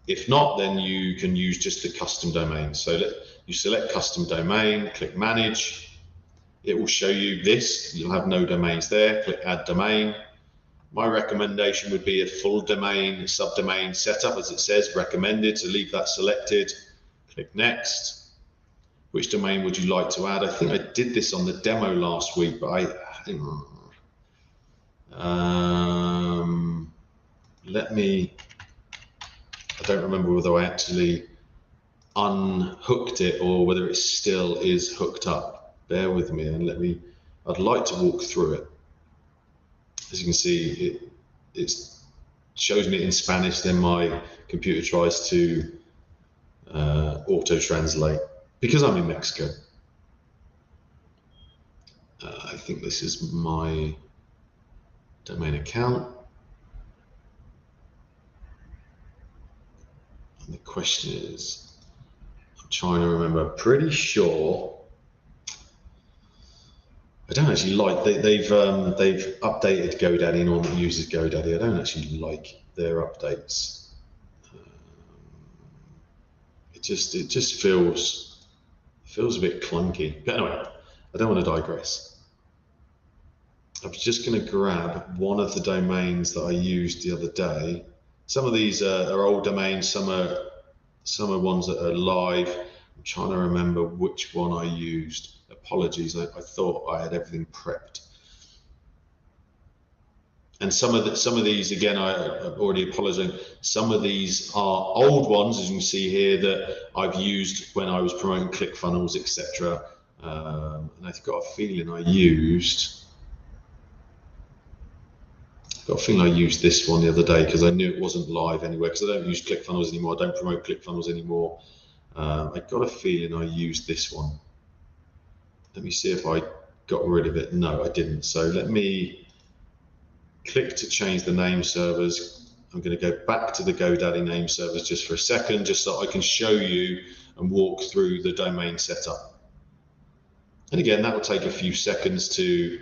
If not, then you can use just the custom domain. So you select custom domain, click manage. It will show you this. You'll have no domains there. Click add domain. My recommendation would be a full domain, subdomain setup, as it says, recommended. So leave that selected. Click next. Which domain would you like to add? I think I did this on the demo last week, but I don't remember whether I actually unhooked it or whether it still is hooked up. Bear with me and I'd like to walk through it. As you can see, it shows me in Spanish, then my computer tries to auto-translate. Because I'm in Mexico, I think this is my domain account. And the question is, I'm trying to remember, I'm pretty sure, I don't actually like, they've updated GoDaddy. No one that uses GoDaddy, I don't actually like their updates. It just feels a bit clunky. But anyway, I don't want to digress. I was just going to grab one of the domains that I used the other day. Some of these are old domains, some are ones that are live. I'm trying to remember which one I used. Apologies, I thought I had everything prepped. And some of these, again, I'm already apologizing. Some of these are old ones, as you can see here, that I've used when I was promoting ClickFunnels, etc. And I've got a feeling I used this one the other day because I knew it wasn't live anywhere, because I don't use ClickFunnels anymore. I don't promote ClickFunnels anymore. I got a feeling I used this one. Let me see if I got rid of it. No, I didn't. So let me click to change the name servers. I'm going to go back to the GoDaddy name servers just for a second, just so I can show you and walk through the domain setup. And again, that will take a few seconds to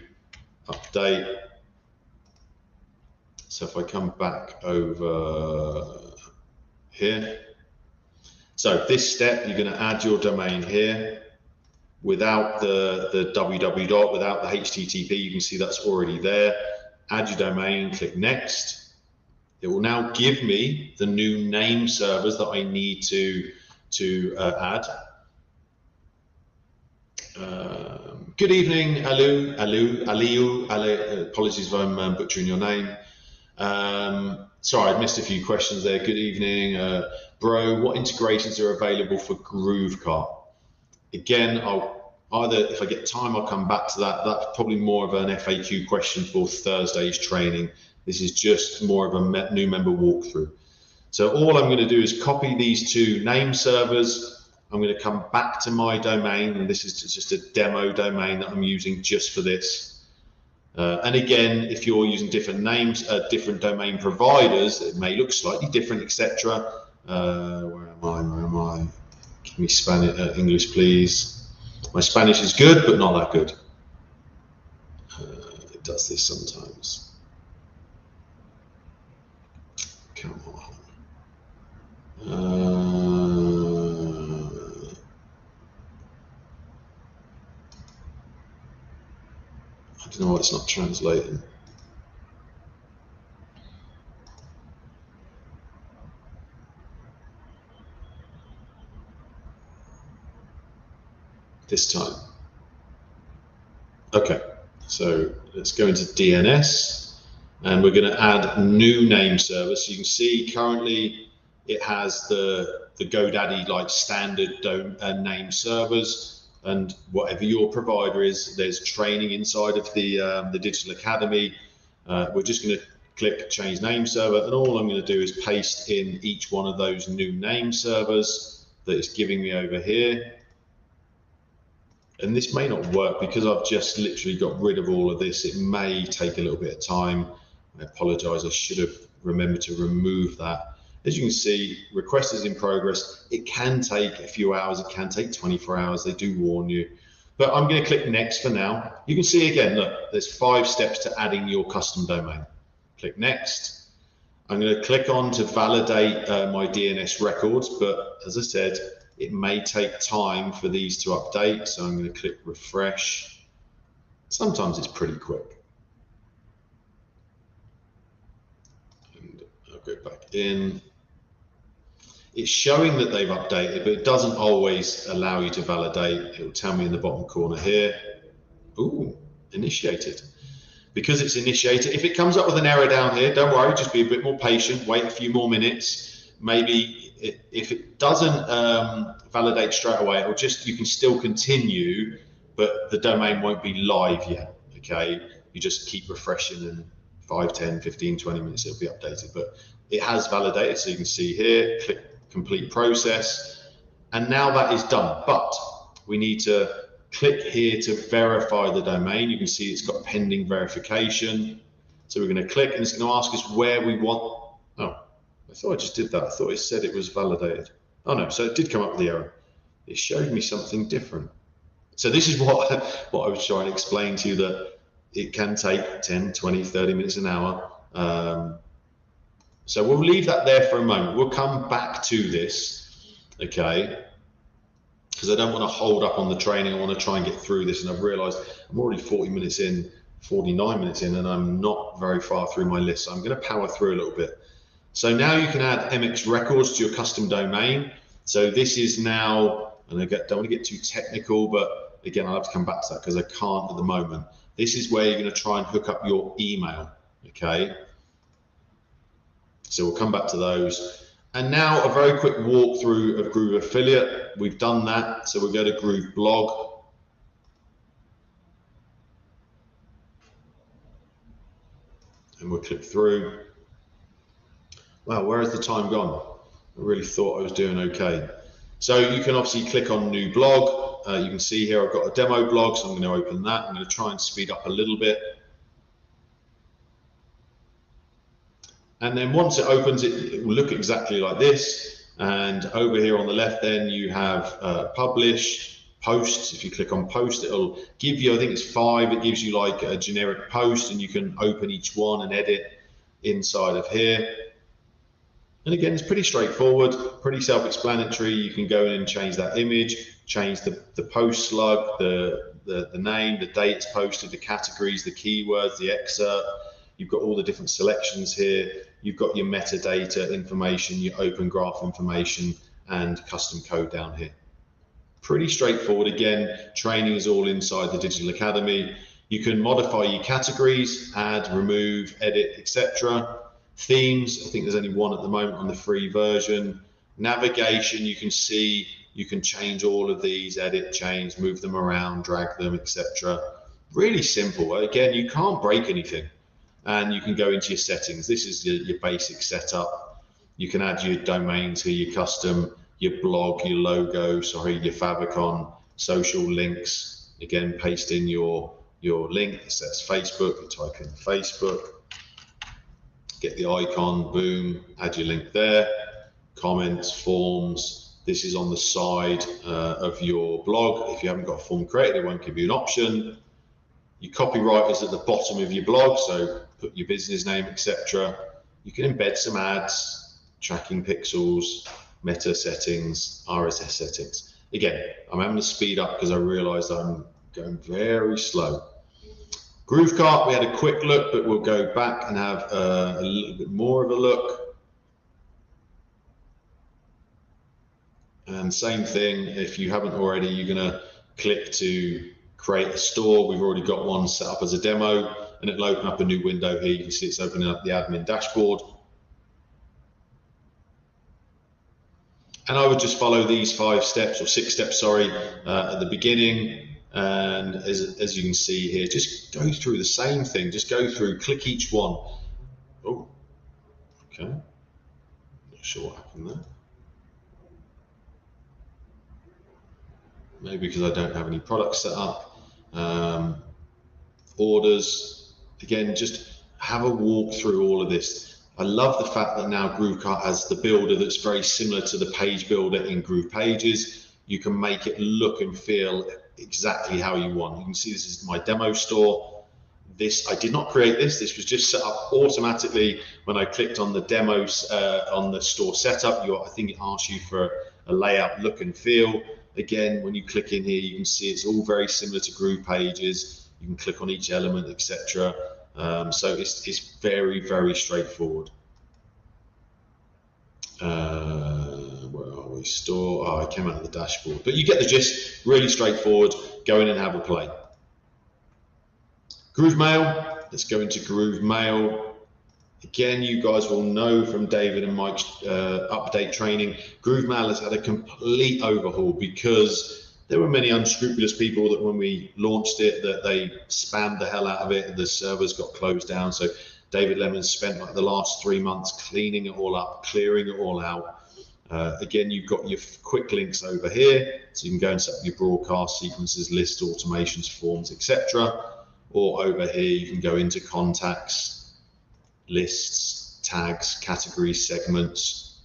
update. So if I come back over here, so this step, you're going to add your domain here without the www, without the HTTP. You can see that's already there. Add your domain, click next. It will now give me the new name servers that I need to add. Good evening, Aliu, apologies if I'm butchering your name. Sorry, I missed a few questions there. Good evening, bro. What integrations are available for GrooveCart? Again, I'll either, if I get time, I'll come back to that. That's probably more of an FAQ question for Thursday's training. This is just more of a new member walkthrough. So all I'm going to do is copy these two name servers. I'm going to come back to my domain, and this is just a demo domain that I'm using just for this. And again, if you're using different names, different domain providers, it may look slightly different, etc. Where am I? Give me Spanish, English, please. My Spanish is good, but not that good. It does this sometimes. Come on. I don't know why it's not translating. This time. Okay, so let's go into DNS, and we're going to add new name server. So you can see currently it has the GoDaddy like standard name servers, and whatever your provider is, there's training inside of the Digital Academy. We're just going to click change name server, and all I'm going to do is paste in each one of those new name servers that it's giving me over here. And this may not work because I've just literally got rid of all of this. It may take a little bit of time. I apologize, I should have remembered to remove that. As you can see, request is in progress. It can take a few hours, it can take 24 hours, they do warn you. But I'm going to click next for now. You can see again, look, there's 5 steps to adding your custom domain. Click next. I'm going to click on to validate my DNS records, but as I said, it may take time for these to update, so I'm going to click refresh. Sometimes it's pretty quick. And I'll go back in. It's showing that they've updated, but it doesn't always allow you to validate. It will tell me in the bottom corner here. Ooh, initiated. Because it's initiated, if it comes up with an error down here, don't worry, just be a bit more patient, wait a few more minutes. Maybe if it doesn't validate straight away, it'll just, you can still continue, but the domain won't be live yet, okay? You just keep refreshing, and 5, 10, 15, 20 minutes, it'll be updated. But it has validated, so you can see here, click complete process, and now that is done. But we need to click here to verify the domain. You can see it's got pending verification. So we're going to click, and it's going to ask us where we want, oh, I thought I just did that. I thought it said it was validated. Oh no, so it did come up with the error. It showed me something different. So this is what I was trying to explain to you, that it can take 10, 20, 30 minutes, an hour. So we'll leave that there for a moment. We'll come back to this, okay? Because I don't want to hold up on the training. I want to try and get through this, and I've realized I'm already 40 minutes in, 49 minutes in, and I'm not very far through my list. So I'm going to power through a little bit. So now you can add MX records to your custom domain. So this is now, and I don't want to get too technical, but again, I'll have to come back to that because I can't at the moment. This is where you're going to try and hook up your email, okay? So we'll come back to those. And now a very quick walkthrough of Groove Affiliate. We've done that. So we'll go to GrooveBlog. And we'll click through. Wow, where has the time gone? I really thought I was doing okay. So you can obviously click on new blog. You can see here I've got a demo blog, so I'm going to open that. I'm going to try and speed up a little bit. And then once it opens, it will look exactly like this. And over here on the left, then you have publish, posts. If you click on post, it'll give you, I think it's 5. It gives you like a generic post, and you can open each one and edit inside of here. And again, it's pretty straightforward, pretty self-explanatory. You can go in and change that image, change the post slug, the name, the date it's posted, the categories, the keywords, the excerpt. You've got all the different selections here. You've got your metadata information, your open graph information, and custom code down here. Pretty straightforward. Again, training is all inside the Digital Academy. You can modify your categories, add, remove, edit, etc. Themes, I think there's only one at the moment on the free version. Navigation, you can see, you can change all of these, edit, change, move them around, drag them, etc. Really simple. Again, you can't break anything. And you can go into your settings. This is your basic setup. You can add your domain to your custom, your blog, your logo, your favicon, social links. Again, paste in your link that says Facebook. You type in Facebook, get the icon, boom, add your link there. Comments, forms. This is on the side of your blog. If you haven't got a form created, it won't give you an option. Your copyright is at the bottom of your blog, so put your business name, etc. You can embed some ads, tracking pixels, meta settings, RSS settings. Again, I'm having to speed up because I realized I'm going very slow. GrooveCart, we had a quick look, but we'll go back and have a little bit more of a look. And same thing, if you haven't already, you're going to click to create a store. We've already got one set up as a demo, and it'll open up a new window here. You can see it's opening up the admin dashboard. And I would just follow these 5 steps, or 6 steps, sorry, at the beginning. And as you can see here, just go through the same thing. Just go through, click each one. Oh, okay. Not sure what happened there. Maybe because I don't have any products set up. Orders, again, just have a walk through all of this. I love the fact that now GrooveCart has the builder that's very similar to the page builder in GroovePages. You can make it look and feel exactly how you want. You can see this is my demo store. This, I did not create this. This was just set up automatically when I clicked on the demos on the store setup. I think it asks you for a layout, look and feel. Again, when you click in here, you can see it's all very similar to GroovePages. You can click on each element, etc. So it's very, very straightforward. Where are we? Store. Oh, I came out of the dashboard. But you get the gist. Really straightforward. Go in and have a play. GrooveMail. Let's go into GrooveMail. Again, you guys will know from David and Mike's update training, GrooveMail has had a complete overhaul because there were many unscrupulous people that when we launched it, that they spammed the hell out of it and the servers got closed down. So David Lemon spent like the last 3 months cleaning it all up, clearing it all out. Again, you've got your quick links over here, so you can go and set up your broadcast sequences, lists, automations, forms, etc. Or over here, you can go into contacts, lists, tags, categories, segments,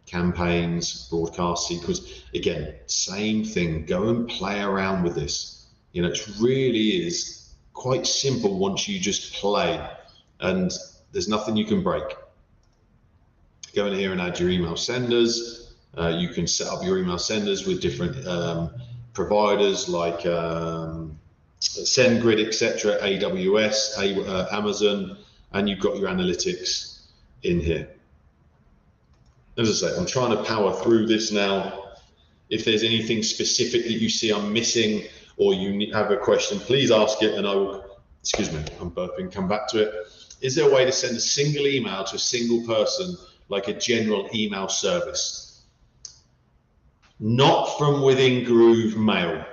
campaigns, broadcast sequence. Again, same thing. Go and play around with this. You know, it really is quite simple once you just play, and there's nothing you can break. Go in here and add your email senders. You can set up your email senders with different providers like SendGrid, etc., AWS, Amazon, and you've got your analytics in here. As I say, I'm trying to power through this now. If there's anything specific that you see I'm missing, or you have a question, please ask it, and I will, excuse me, I'm burping, come back to it. Is there a way to send a single email to a single person, like a general email service? Not from within Groove Mail.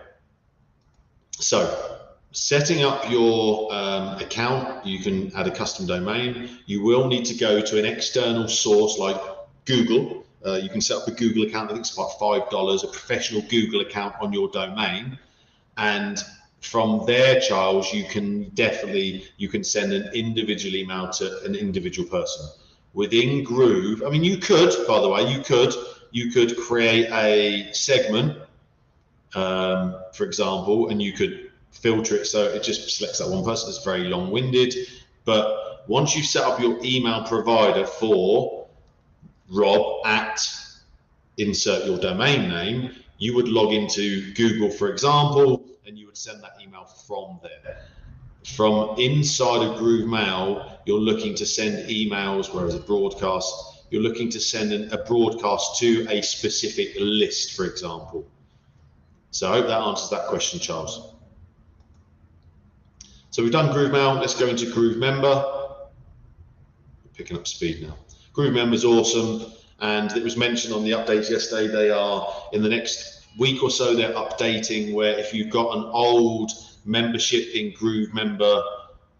So, setting up your account, you can add a custom domain. You will need to go to an external source like Google. You can set up a Google account. I think it's about $5, a professional Google account on your domain. And from there, Charles, you can send an individual email to an individual person. Within Groove, I mean, you could, by the way, you could create a segment, for example, and you could filter it so it just selects that one person. It's very long-winded. But once you've set up your email provider for Rob at insert your domain name, you would log into Google, for example, and you would send that email from there. From inside of Groove Mail, you're looking to send emails, whereas a broadcast, you're looking to send a broadcast to a specific list, for example. So I hope that answers that question, Charles. So we've done Groove Mail. Let's go into GrooveMember. Picking up speed now. GrooveMember is awesome, and it was mentioned on the updates yesterday. They are, in the next week or so, they're updating where if you've got an old membership in GrooveMember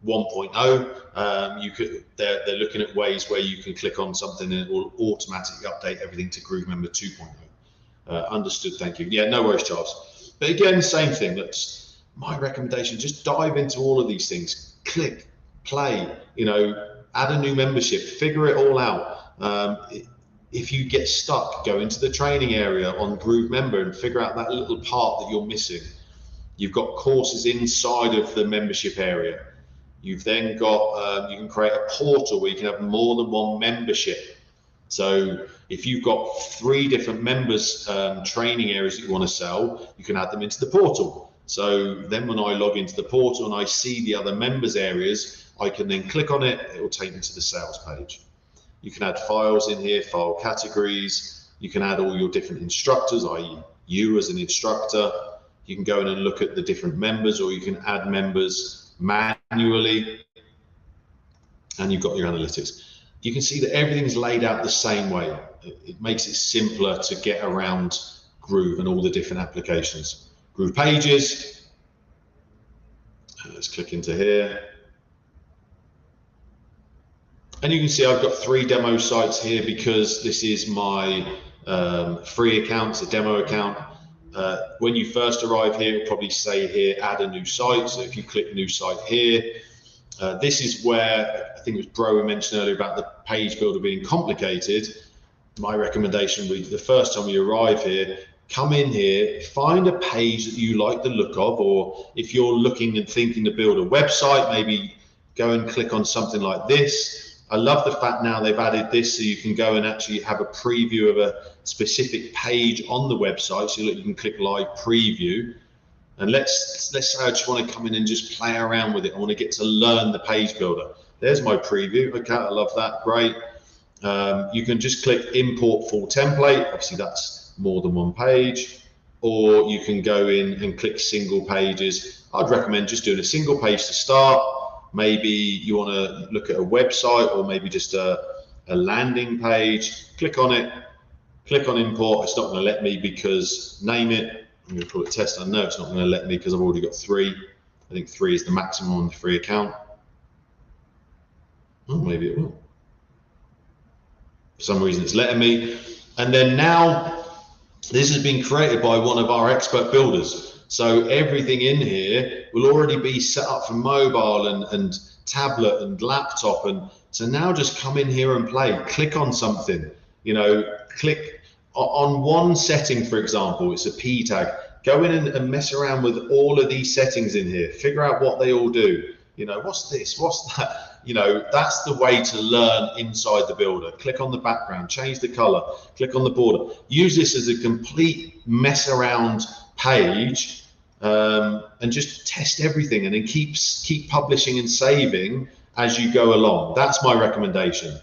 1.0, they're looking at ways where you can click on something and it will automatically update everything to GrooveMember 2.0. Understood, thank you. Yeah, no worries, Charles. But again, same thing. That's my recommendation. Just dive into all of these things. Click, play, you know, add a new membership, figure it all out. If you get stuck, go into the training area on GrooveMember and figure out that little part that you're missing. You've got courses inside of the membership area. You've then got, you can create a portal where you can have more than one membership. So if you've got 3 different members training areas that you want to sell, you can add them into the portal. So then when I log into the portal and I see the other members areas, I can then click on it, it will take me to the sales page. You can add files in here, file categories. You can add all your different instructors, i.e. you as an instructor. You can go in and look at the different members, or you can add members manually, and you've got your analytics. You can see that everything's laid out the same way. It makes it simpler to get around Groove and all the different applications. GroovePages, let's click into here. And you can see I've got 3 demo sites here because this is my free account, it's a demo account. When you first arrive here, it'll probably say here, add a new site. So if you click new site here, this is where, I think it was Bro mentioned earlier about the page builder being complicated. My recommendation would be the first time you arrive here, come in here, find a page that you like the look of, or if you're looking and thinking to build a website, maybe go and click on something like this. I love the fact now they've added this so you can go and actually have a preview of a specific page on the website. So you can click live preview. And let's say I just want to come in and just play around with it. I want to get to learn the page builder. There's my preview. Okay, I love that. Great. You can just click import full template. Obviously, that's more than one page. Or you can go in and click single pages. I'd recommend just doing a single page to start. Maybe you want to look at a website or maybe just a landing page. Click on it, click on import. It's not going to let me because name it. I'm going to call it test. I know it's not going to let me because I've already got 3. I think 3 is the maximum on the free account. Oh, maybe it will. For some reason it's letting me. And then now this has been created by one of our expert builders. So everything in here will already be set up for mobile and tablet and laptop. And so now just come in here and play, click on something, you know, click on one setting, for example, it's a P tag. Go in and mess around with all of these settings in here, figure out what they all do. You know, what's this, what's that? You know, that's the way to learn inside the builder. Click on the background, change the color, click on the border. Use this as a complete mess around page, and just test everything, and then keep publishing and saving as you go along. That's my recommendation.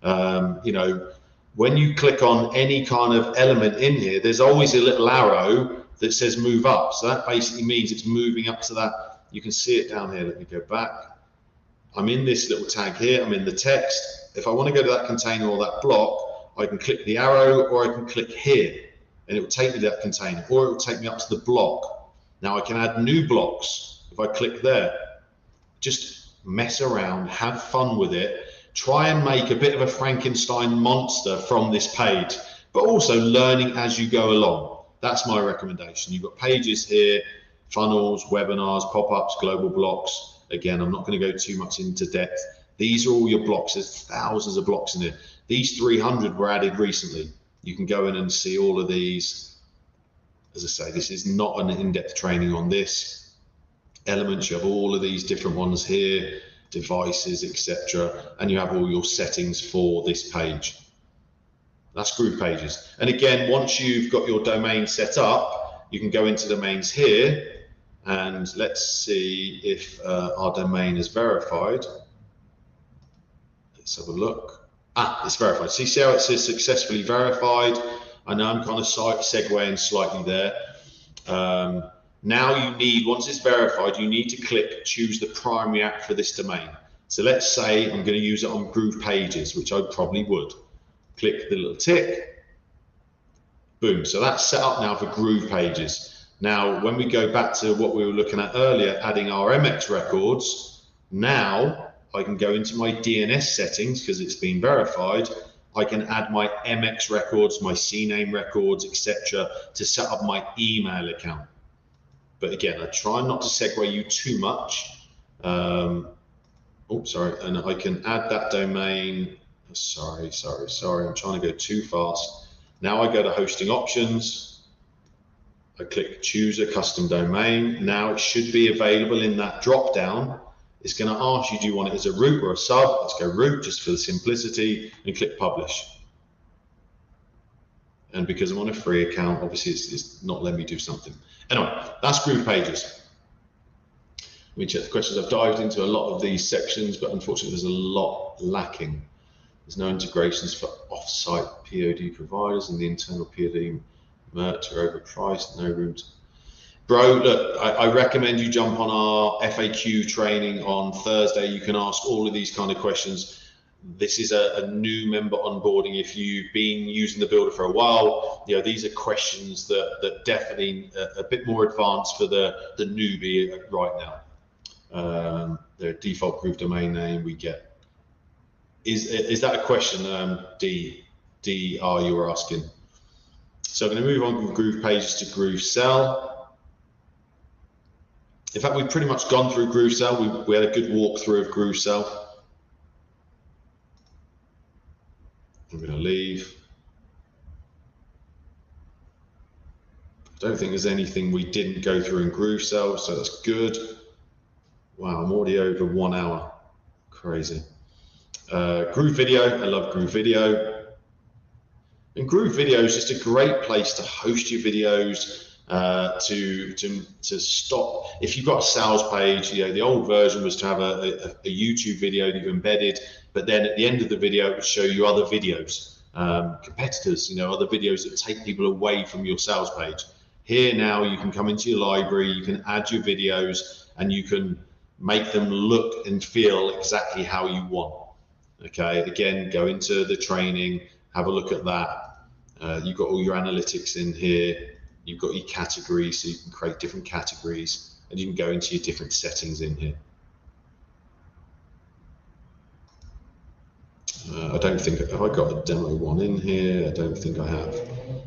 You know, when you click on any kind of element in here, there's always a little arrow that says move up. So that basically means it's moving up to that. You can see it down here. Let me go back. I'm in this little tag here. I'm in the text. If I want to go to that container or that block, I can click the arrow, or I can click here, and it will take me to that container, or it will take me up to the block. Now I can add new blocks if I click there. Just mess around, have fun with it. Try and make a bit of a Frankenstein monster from this page, but also learning as you go along. That's my recommendation. You've got pages here, funnels, webinars, pop-ups, global blocks. Again, I'm not going to go too much into depth. These are all your blocks. There's thousands of blocks in here. These 300 were added recently. You can go in and see all of these. As I say, this is not an in-depth training on this. Elements, you have all of these different ones here, devices, etc. And you have all your settings for this page. That's GroovePages. And again, once you've got your domain set up, you can go into domains here, and let's see if our domain is verified. Let's have a look. It's verified. See how it says successfully verified? I know I'm kind of segueing slightly there. Now you need, once it's verified, you need to click choose the primary app for this domain. So let's say I'm going to use it on GroovePages, which I probably would. Click the little tick. Boom. So that's set up now for GroovePages. Now, when we go back to what we were looking at earlier, adding our MX records, now I can go into my DNS settings because it's been verified. I can add my MX records, my CNAME records, etc. to set up my email account. But again, I try not to segue you too much. And I can add that domain. Sorry, I'm trying to go too fast. Now I go to hosting options. I click choose a custom domain. Now it should be available in that drop down. It's going to ask you, do you want it as a root or a sub? Let's go root just for the simplicity, and click publish. And because I'm on a free account, obviously it's not letting me do something. Anyway, that's GroovePages. Let me check the questions. I've dived into a lot of these sections, but unfortunately there's a lot lacking. There's no integrations for off-site POD providers, and the internal POD merch are overpriced, no room to... Bro, look, I recommend you jump on our FAQ training on Thursday. You can ask all of these kind of questions. This is a new member onboarding. If you've been using the builder for a while, you know, these are questions that definitely a bit more advanced for the newbie right now. The default Groove domain name we get. Is that a question, DR, you were asking? So I'm going to move on from GroovePages to GrooveSell. In fact, we've pretty much gone through GrooveSell. We had a good walkthrough of GrooveSell. I'm going to leave. I don't think there's anything we didn't go through in GrooveSell, so that's good. Wow, I'm already over 1 hour. Crazy. GrooveVideo, I love GrooveVideo. And GrooveVideo is just a great place to host your videos, to stop. If you've got a sales page, you know, the old version was to have a YouTube video that you embedded, but then at the end of the video, it would show you other videos, competitors, you know, other videos that take people away from your sales page. Here now, you can come into your library, you can add your videos, and you can make them look and feel exactly how you want. Okay, again, go into the training, have a look at that. You've got all your analytics in here. You've got your categories, so you can create different categories, and you can go into your different settings in here. I don't think, have I got a demo one in here? I don't think I have.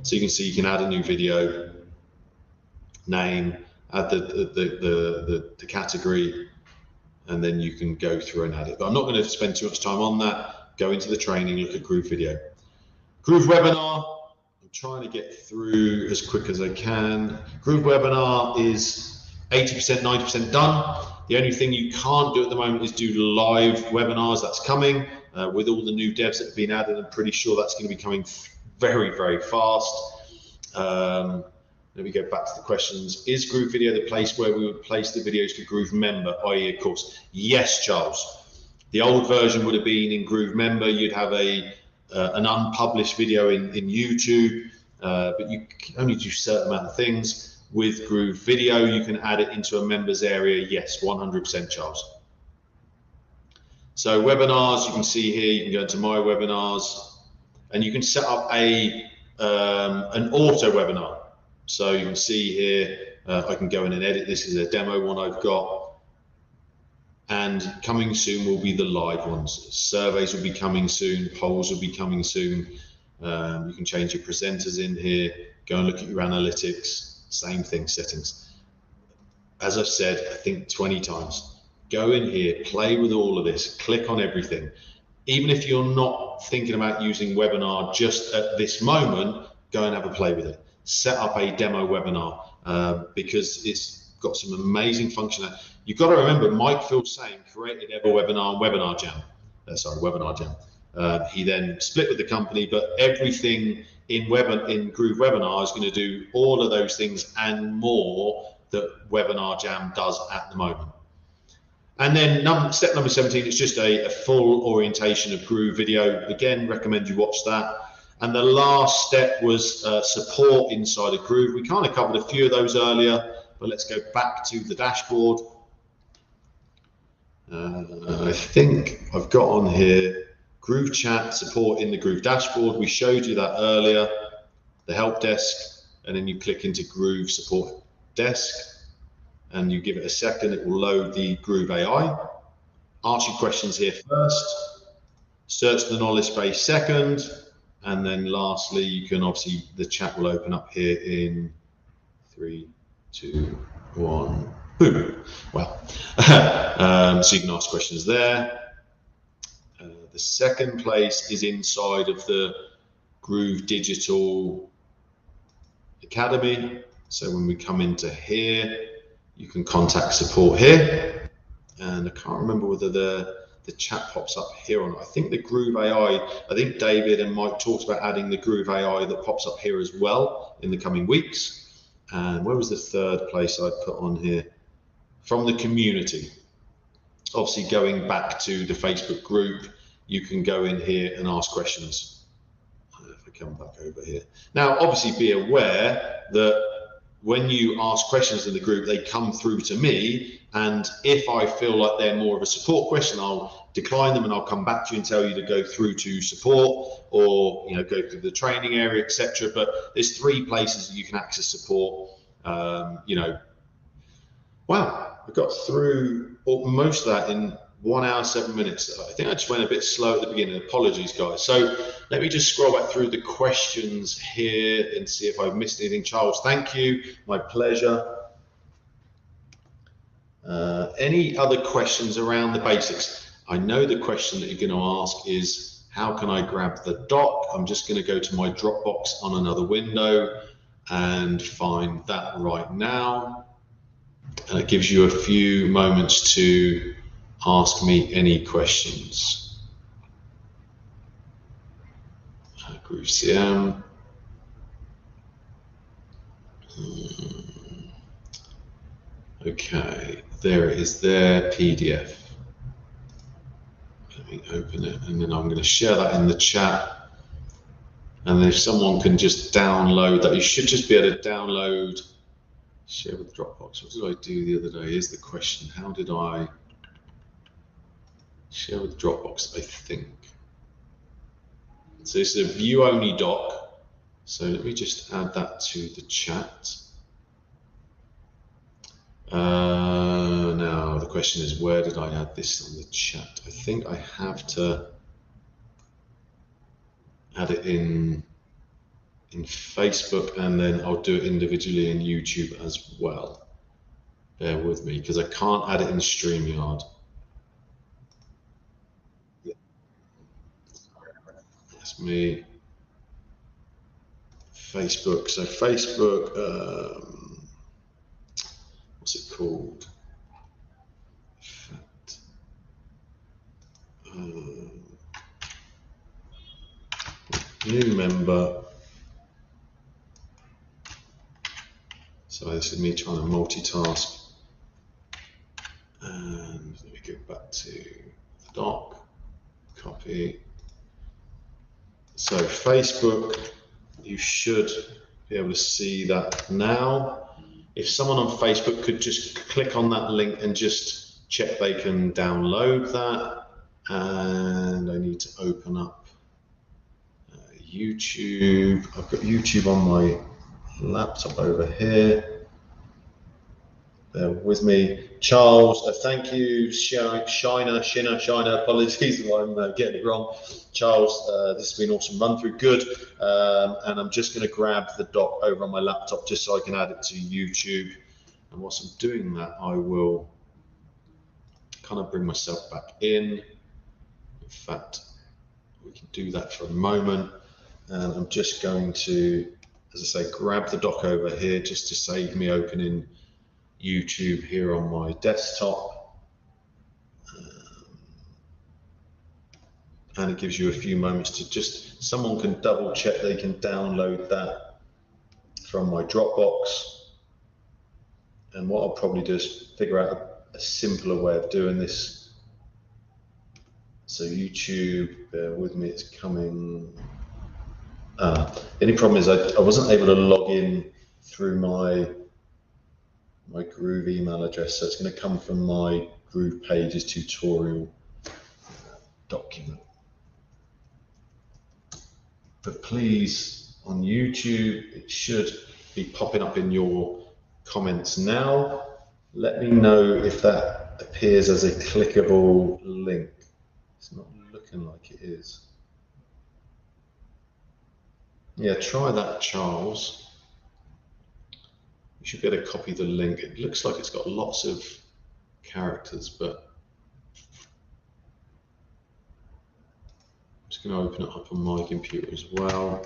So you can see you can add a new video, name, add the category, and then you can go through and add it. But I'm not going to spend too much time on that. Go into the training, look at GrooveVideo. GrooveWebinar, I'm trying to get through as quick as I can. GrooveWebinar is 80%, 90% done. The only thing you can't do at the moment is do live webinars. That's coming with all the new devs that have been added. I'm pretty sure that's going to be coming very, very fast. Let me go back to the questions. Is GrooveVideo the place where we would place the videos for GrooveMember, i.e. a course? Yes, Charles. The old version would have been in GrooveMember. You'd have an unpublished video in YouTube, but you can only do a certain amount of things. With GrooveVideo, you can add it into a members area. Yes, 100%, Charles. So webinars, you can see here, you can go into my webinars, and you can set up an auto webinar. So you can see here, I can go in and edit. This is a demo one I've got. And coming soon will be the live ones. Surveys will be coming soon. Polls will be coming soon. You can change your presenters in here. Go and look at your analytics. Same thing, settings. As I've said, I think 20 times, go in here, play with all of this, click on everything. Even if you're not thinking about using webinar just at this moment, go and have a play with it. Set up a demo webinar because it's got some amazing functionality. You've got to remember, Mike Phil-Same created EverWebinar and Webinar Jam. Webinar Jam. He then split with the company, but everything in GrooveWebinar is going to do all of those things and more that Webinar Jam does at the moment. And then step number 17 is just a full orientation of GrooveVideo. Again, recommend you watch that. And the last step was support inside of Groove. We kind of covered a few of those earlier, but let's go back to the dashboard. I think I've got on here Groove Chat support in the Groove dashboard. We showed you that earlier, the help desk, and then you click into Groove support desk and you give it a second, it will load the Groove AI. Ask you questions here first, search the knowledge base second, and then lastly, you can obviously, the chat will open up here in 3, 2, 1, boom. Well, so you can ask questions there. The second place is inside of the Groove Digital Academy. So when we come into here, you can contact support here. And I can't remember whether the chat pops up here or not. I think the Groove AI, I think David and Mike talked about adding the Groove AI that pops up here as well in the coming weeks. And where was the third place I'd put on here? From the community. Obviously going back to the Facebook group, you can go in here and ask questions. If I come back over here. Now, obviously be aware that when you ask questions in the group, they come through to me. And if I feel like they're more of a support question, I'll decline them and I'll come back to you and tell you to go through to support or go through the training area, etc. But there's 3 places that you can access support. Wow, I got through most of that in 1 hour, 7 minutes. I think I just went a bit slow at the beginning. Apologies, guys. So let me just scroll back through the questions here and see if I've missed anything. Charles, thank you. My pleasure. Any other questions around the basics? I know the question that you're going to ask is, how can I grab the doc? I'm just going to go to my Dropbox on another window and find that right now. And it gives you a few moments to ask me any questions. GrooveCM. Okay, there it is there, PDF. Let me open it and then I'm going to share that in the chat. And if someone can just download that, you should just be able to download, share with Dropbox. What did I do the other day? Here's the question. How did I share with Dropbox, I think. So this is a view only doc. So let me just add that to the chat. Now the question is, where did I add this on the chat? I think I have to add it in Facebook, and then I'll do it individually in YouTube as well. Bear with me because I can't add it in StreamYard. That's me. Facebook. So Facebook, what's it called? New member. So this is me trying to multitask. And let me go back to the doc, copy. So Facebook, you should be able to see that now. If someone on Facebook could just click on that link and just check they can download that. And I need to open up YouTube. I've got YouTube on my laptop over here. Bear with me. Charles, thank you. Shiner, apologies if I'm getting it wrong. Charles, this has been an awesome run through. Good. And I'm just going to grab the doc over on my laptop just so I can add it to YouTube. And whilst I'm doing that, I will kind of bring myself back in. In fact, we can do that for a moment. And I'm just going to, as I say, grab the doc over here just to save me opening YouTube here on my desktop. And it gives you a few moments to just, someone can double check they can download that from my Dropbox. And what I'll probably do is figure out a simpler way of doing this. So YouTube, bear with me, it's coming. The only problem is I wasn't able to log in through my Groove email address, so it's going to come from my GroovePages tutorial document. But please, on YouTube, it should be popping up in your comments now. Let me know if that appears as a clickable link. It's not looking like it is. Yeah, try that, Charles. You should be able to copy the link. It looks like it's got lots of characters, but I'm just going to open it up on my computer as well.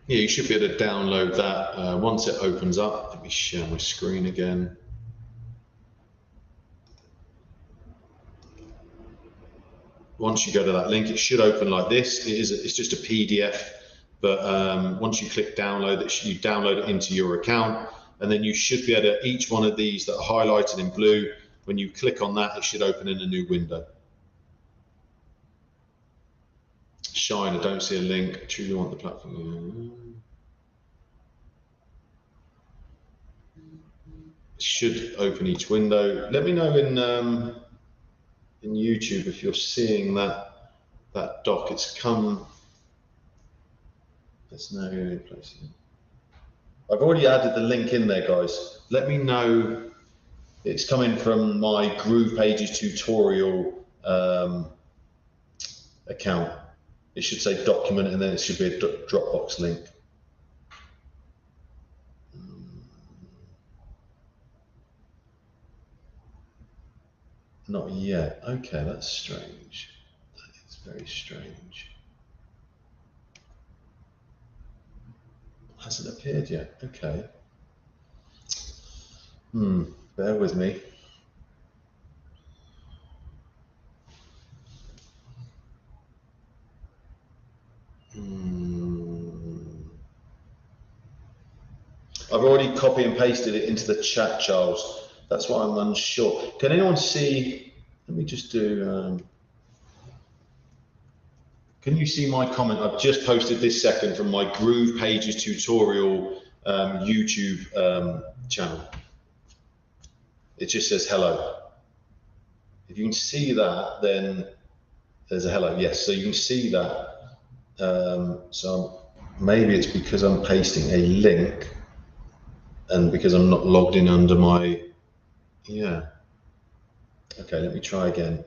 Yeah, you should be able to download that once it opens up. Let me share my screen again. Once you go to that link, it should open like this. It's just a PDF, but once you click download, you download it into your account, and then you should be able to, each one of these that are highlighted in blue, when you click on that, it should open in a new window. Shine, I don't see a link. I truly want the platform. It should open each window. Let me know in YouTube if you're seeing that doc. It's come. There's no place. I've already added the link in there, guys. Let me know. It's coming from my GroovePages tutorial account. It should say document, and then it should be a Dropbox link. Not yet. Okay, that's strange. That is very strange. Hasn't appeared yet. Okay. Bear with me. I've already copy and pasted it into the chat, Charles. That's why I'm unsure. Can anyone see? Let me just do. Can you see my comment? I've just posted this second from my GroovePages tutorial YouTube channel. It just says hello. If you can see that, then there's a hello. Yes, so you can see that. So maybe it's because I'm pasting a link, and because I'm not logged in under my, yeah. Okay, let me try again.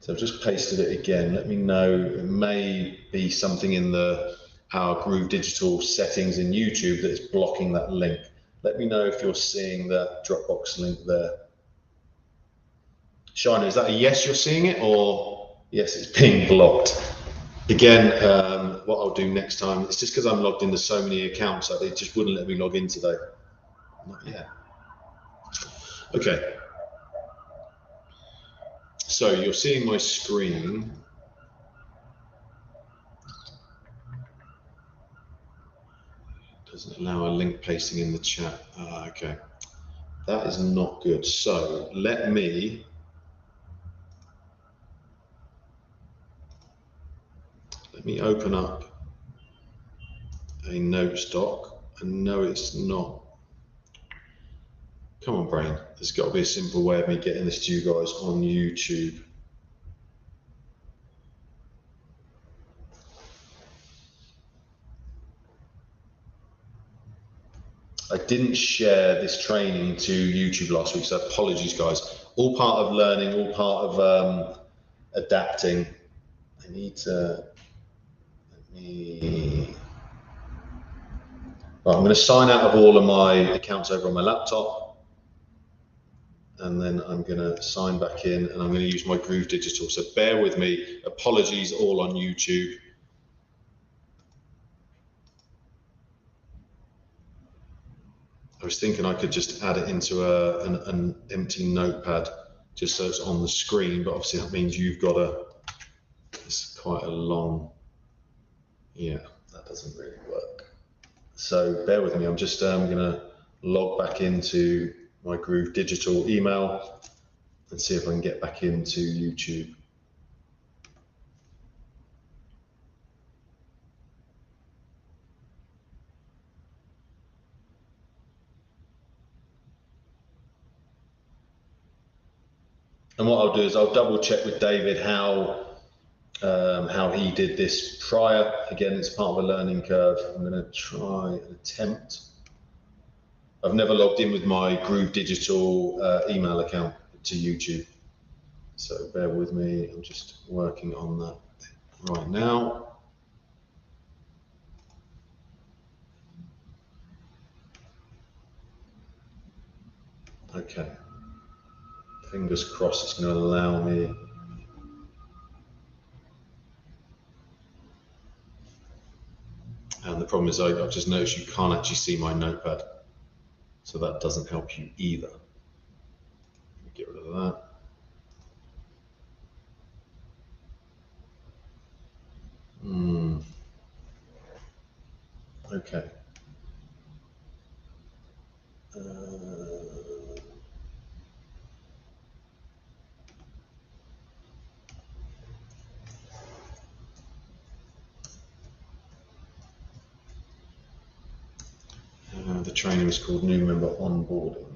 So I've just pasted it again. Let me know, it may be something in our Groove Digital settings in YouTube that is blocking that link. Let me know if you're seeing that Dropbox link there. Shiner, is that a yes, you're seeing it, or yes, it's being blocked? Again, what I'll do next time, it's just because I'm logged into so many accounts that it just wouldn't let me log in today. Not yet. Okay. So you're seeing my screen. Doesn't allow a link pasting in the chat. Okay. That is not good. So let me open up a notes doc, and no, it's not. Come on, brain. There's got to be a simple way of me getting this to you guys on YouTube. I didn't share this training to YouTube last week, so apologies, guys. All part of learning, all part of adapting. I need to, right, I'm going to sign out of all of my accounts over on my laptop, and then I'm going to sign back in, and I'm going to use my Groove Digital. So bear with me. Apologies all on YouTube. I was thinking I could just add it into an empty notepad just so it's on the screen, but obviously that means you've got it's quite a long, yeah, that doesn't really work. So bear with me, I'm just going to log back into my Groove Digital email and see if I can get back into YouTube. And what I'll do is I'll double check with David how he did this prior. Again, it's part of a learning curve. I'm going to try an attempt. I've never logged in with my Groove Digital email account to YouTube. So bear with me, I'm just working on that right now. Okay. Fingers crossed it's going to allow me. And the problem is I've just noticed you can't actually see my notepad. So that doesn't help you either. Get rid of that. Okay. The training is called New Member Onboarding.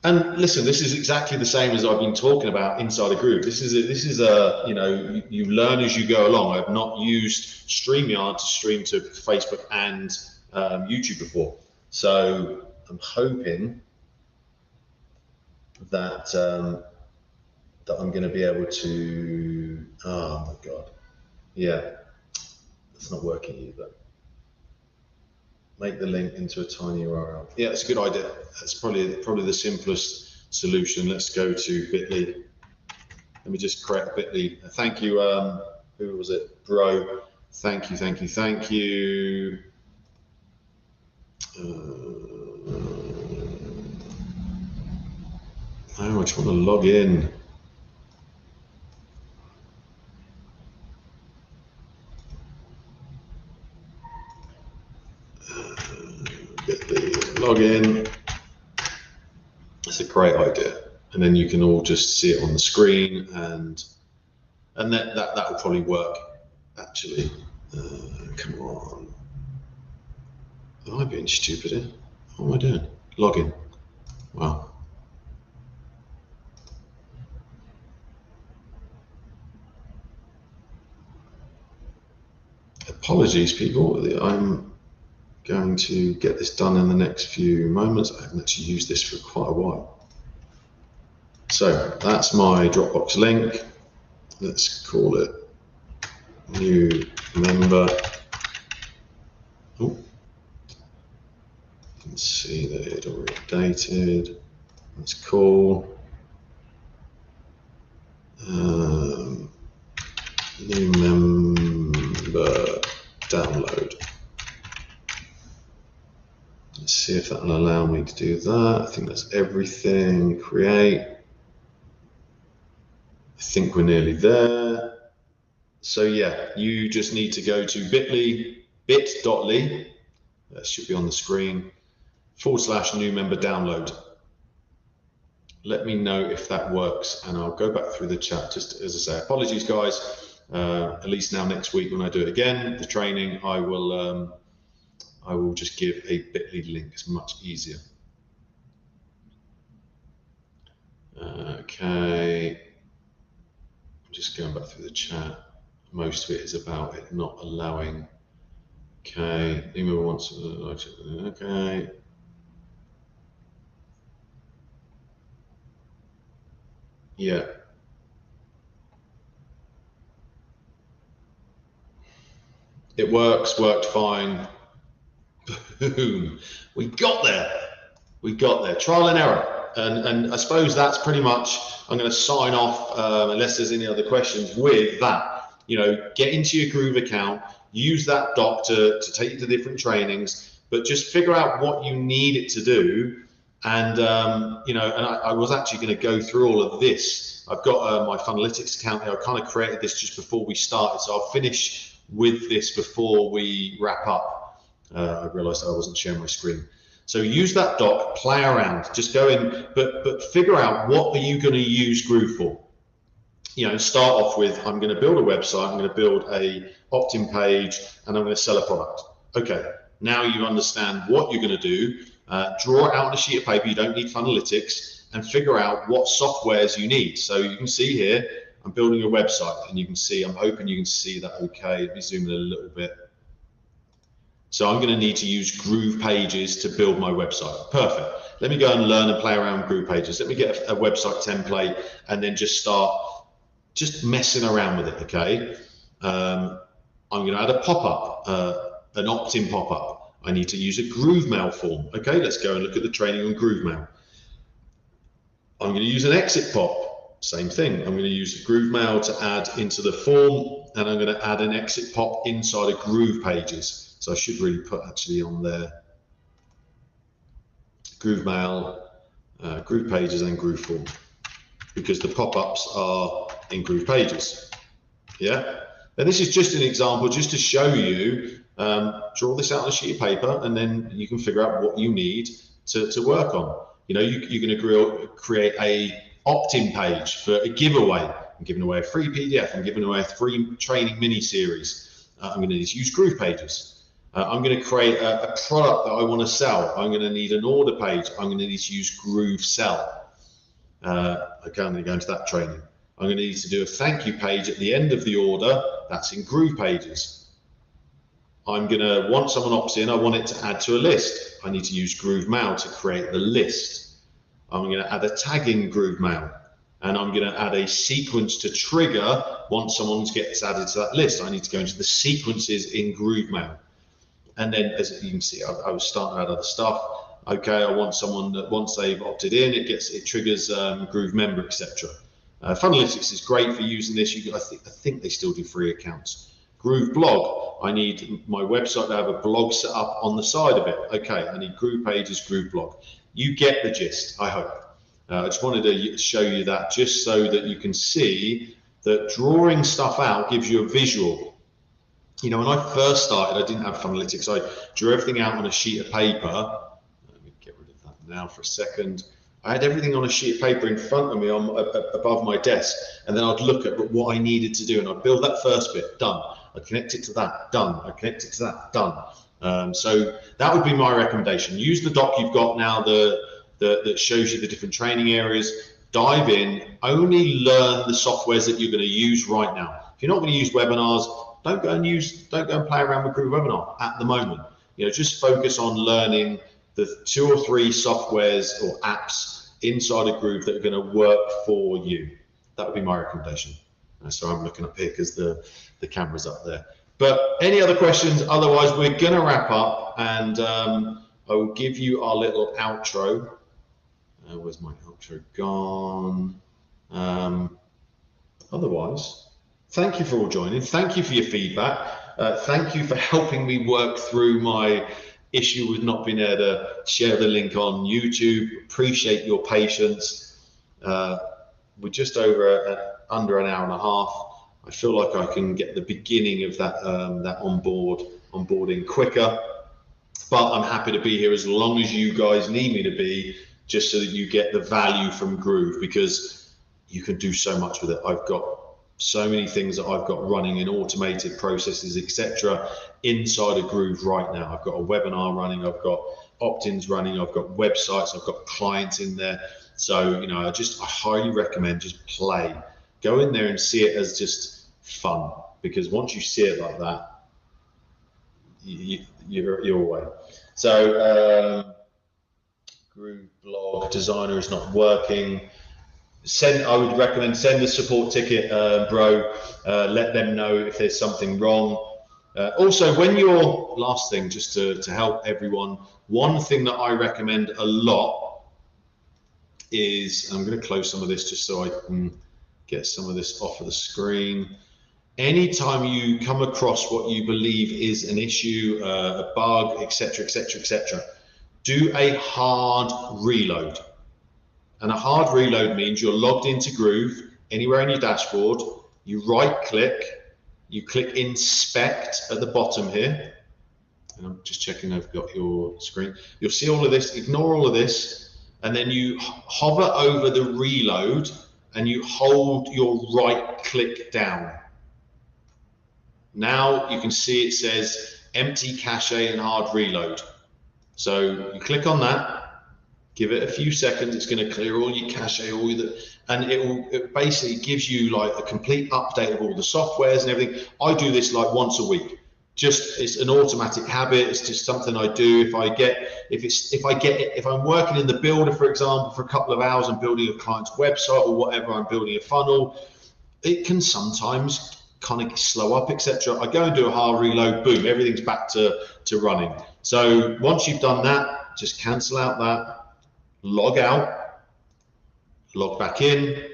And listen, this is exactly the same as I've been talking about inside a Groove. This is a you know, you learn as you go along. I've not used StreamYard to stream to Facebook and YouTube before, so I'm hoping that that I'm going to be able to. Oh my God, yeah, it's not working either. Make the link into a tiny URL. Yeah, it's a good idea. That's probably the simplest solution. Let's go to Bitly. Let me just create a Bitly. Thank you. Who was it? Bro. Thank you. Thank you. Thank you. I just want to log in. Log in. It's a great idea, and then you can all just see it on the screen, and that will probably work. Actually, come on. Am I being stupid here? What am I doing? Log in. Wow. Apologies, people. I'm going to get this done in the next few moments. I haven't actually used this for quite a while. So that's my Dropbox link. Let's call it new member. Oh, you can see that it already updated. That's cool. New member download. Let's see if that will allow me to do that. I think that's everything. Create. I think we're nearly there. So yeah, you just need to go to bit.ly, that should be on the screen, /new member download. Let me know if that works, and I'll go back through the chat. Just as I say, apologies guys. At least now next week when I do it again, the training, I will just give a bit.ly link. It's much easier. Okay, I'm just going back through the chat. Most of it is about it not allowing. Okay, anyone wants to, okay. Yeah. It worked fine. Boom. We got there. We got there. Trial and error. And I suppose that's pretty much, I'm going to sign off, unless there's any other questions, with that. You know, get into your Groove account, use that doc to take you to different trainings, but just figure out what you need it to do. And, you know, and I was actually going to go through all of this. I've got my Funalytics account here. I kind of created this just before we started, so I'll finish with this before we wrap up. I realized I wasn't sharing my screen. So use that doc, play around, just go in, but figure out what are you going to use Groove for. You know, start off with, I'm going to build a website, I'm going to build a opt-in page, and I'm going to sell a product. Okay, now you understand what you're going to do. Draw it out on a sheet of paper. You don't need Funalytics, and figure out what softwares you need. So you can see here, I'm building a website, and you can see, I'm hoping you can see that okay. Let me zoom in a little bit. So I'm going to need to use GroovePages to build my website. Perfect. Let me go and learn and play around with GroovePages. Let me get a website template and then just start just messing around with it, okay? I'm going to add a pop-up, an opt-in pop-up. I need to use a GrooveMail form. Okay, let's go and look at the training on GrooveMail. I'm going to use an exit pop. Same thing. I'm going to use GrooveMail to add into the form, and I'm going to add an exit pop inside of GroovePages. So I should really put actually on there GrooveMail, GroovePages, and GrooveForm, because the pop-ups are in GroovePages. Yeah. And this is just an example, just to show you. Draw this out on a sheet of paper, and then you can figure out what you need to work on. You know, you're going to create a opt-in page for a giveaway. I'm giving away a free PDF. I'm giving away a free training mini series. I'm going to use GroovePages. I'm going to create a product that I want to sell. I'm going to need an order page. I'm going to need to use GrooveSell. Okay, I'm going to go into that training. I'm going to need to do a thank you page at the end of the order. That's in GroovePages. I'm going to, once someone opts in, I want it to add to a list. I need to use GrooveMail to create the list. I'm going to add a tag in GrooveMail, and I'm going to add a sequence to trigger once someone gets added to that list. I need to go into the sequences in GrooveMail. And then, as you can see, I was starting out other stuff. Okay, I want someone that once they've opted in, it triggers GrooveMember, etc. Funalytics is great for using this. I think they still do free accounts. GrooveBlog, I need my website to have a blog set up on the side of it. Okay, I need GroovePages, GrooveBlog. You get the gist, I hope. I just wanted to show you that just so that you can see that drawing stuff out gives you a visual. You know, when I first started, I didn't have Funalytics. I drew everything out on a sheet of paper. Let me get rid of that now for a second. I had everything on a sheet of paper in front of me above my desk, and then I'd look at what I needed to do, and I'd build that first bit, done. I'd connect it to that, done. I'd connect it to that, done. So that would be my recommendation. Use the doc you've got now that shows you the different training areas. Dive in, only learn the softwares that you're going to use right now. If you're not going to use webinars, don't go and play around with GrooveWebinar at the moment. just focus on learning the 2 or 3 softwares or apps inside of Groove that are going to work for you. That would be my recommendation. So I'm looking up here because the camera's up there. But any other questions? Otherwise, we're going to wrap up, and I will give you our little outro. Where's my outro gone? Otherwise, thank you for all joining. Thank you for your feedback. Thank you for helping me work through my issue with not being able to share the link on YouTube. Appreciate your patience. We're just over under an hour and a half. I feel like I can get the beginning of that onboarding quicker, but I'm happy to be here as long as you guys need me to be, just so that you get the value from Groove, because you can do so much with it. I've got so many things that I've got running in automated processes, etc., inside of Groove right now. I've got a webinar running, I've got opt-ins running, I've got websites, I've got clients in there. So, I highly recommend just play. Go in there and see it as just fun, because once you see it like that, you're away. So, GrooveBlog designer is not working. I would recommend send the support ticket, bro. Let them know if there's something wrong. Also, when you're, last thing, just to help everyone, one thing that I recommend a lot is, I'm going to close some of this just so I can get some of this off of the screen. Anytime you come across what you believe is an issue, a bug, etc., etc., etc., do a hard reload. And a hard reload means you're logged into Groove, anywhere in your dashboard, you right click, you click inspect at the bottom here. And I'm just checking I've got your screen. You'll see all of this, ignore all of this, and then you hover over the reload and you hold your right click down. Now you can see it says empty cache and hard reload. So you click on that. Give it a few seconds, it's going to clear all your cache, and it basically gives you like a complete update of all the softwares and everything. I do this like once a week. It's an automatic habit. It's just something I do. If I'm working in the builder, for example, for a couple of hours, I'm building a client's website or whatever, I'm building a funnel, it can sometimes kind of slow up, etc. I go and do a hard reload, boom, everything's back to running. So once you've done that, just cancel out that. Log out, log back in.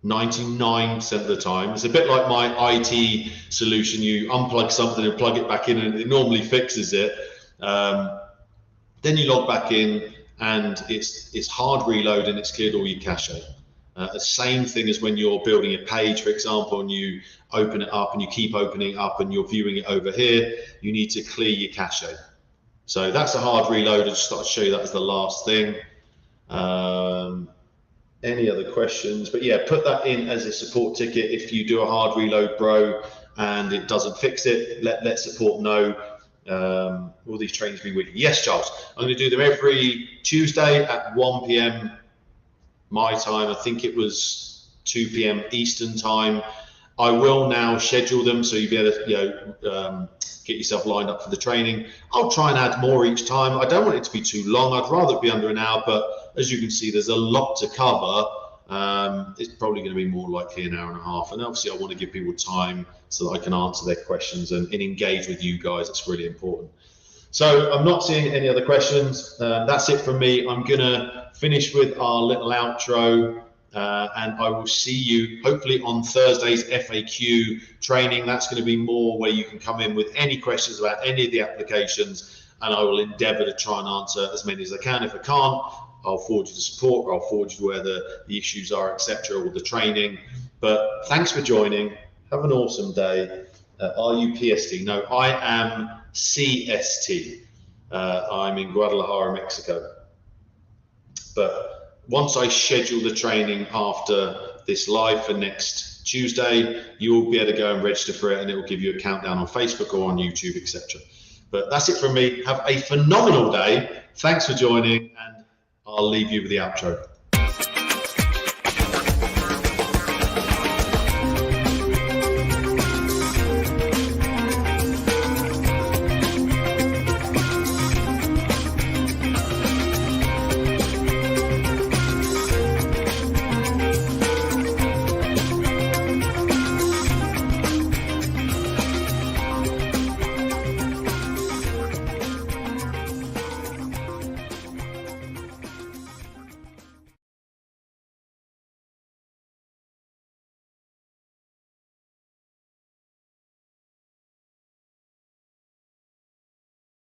99% of the time, it's a bit like my IT solution. You unplug something and plug it back in, and it normally fixes it. Then you log back in, and it's hard reload, and it's cleared all your cache. The same thing as when you're building a page, for example, and you open it up, and you keep opening it up, and you're viewing it over here. You need to clear your cache. So that's a hard reload. I just thought I'd show you that as the last thing. Any other questions? But yeah, put that in as a support ticket. If you do a hard reload, bro, and it doesn't fix it, let support know. Will these trainings be weekly? Yes, Charles. I'm going to do them every Tuesday at 1 p.m. my time. I think it was 2 p.m. Eastern time. I will now schedule them so you'll be able to get yourself lined up for the training. I'll try and add more each time. I don't want it to be too long. I'd rather it be under an hour, but as you can see, there's a lot to cover. It's probably going to be more likely an hour and a half. And obviously, I want to give people time so that I can answer their questions and engage with you guys. It's really important. So I'm not seeing any other questions. That's it from me. I'm going to finish with our little outro. And I will see you hopefully on Thursday's FAQ training. That's going to be more where you can come in with any questions about any of the applications, and I will endeavor to try and answer as many as I can. If I can't, I'll forward you the support, or I'll forward you where the issues are, etc., or the training. But thanks for joining. Have an awesome day. Are you PST? No, I am CST. I'm in Guadalajara, Mexico. But once I schedule the training after this live for next Tuesday, you will be able to go and register for it, and it will give you a countdown on Facebook or on YouTube, etc. But that's it from me. Have a phenomenal day. Thanks for joining, and I'll leave you with the outro.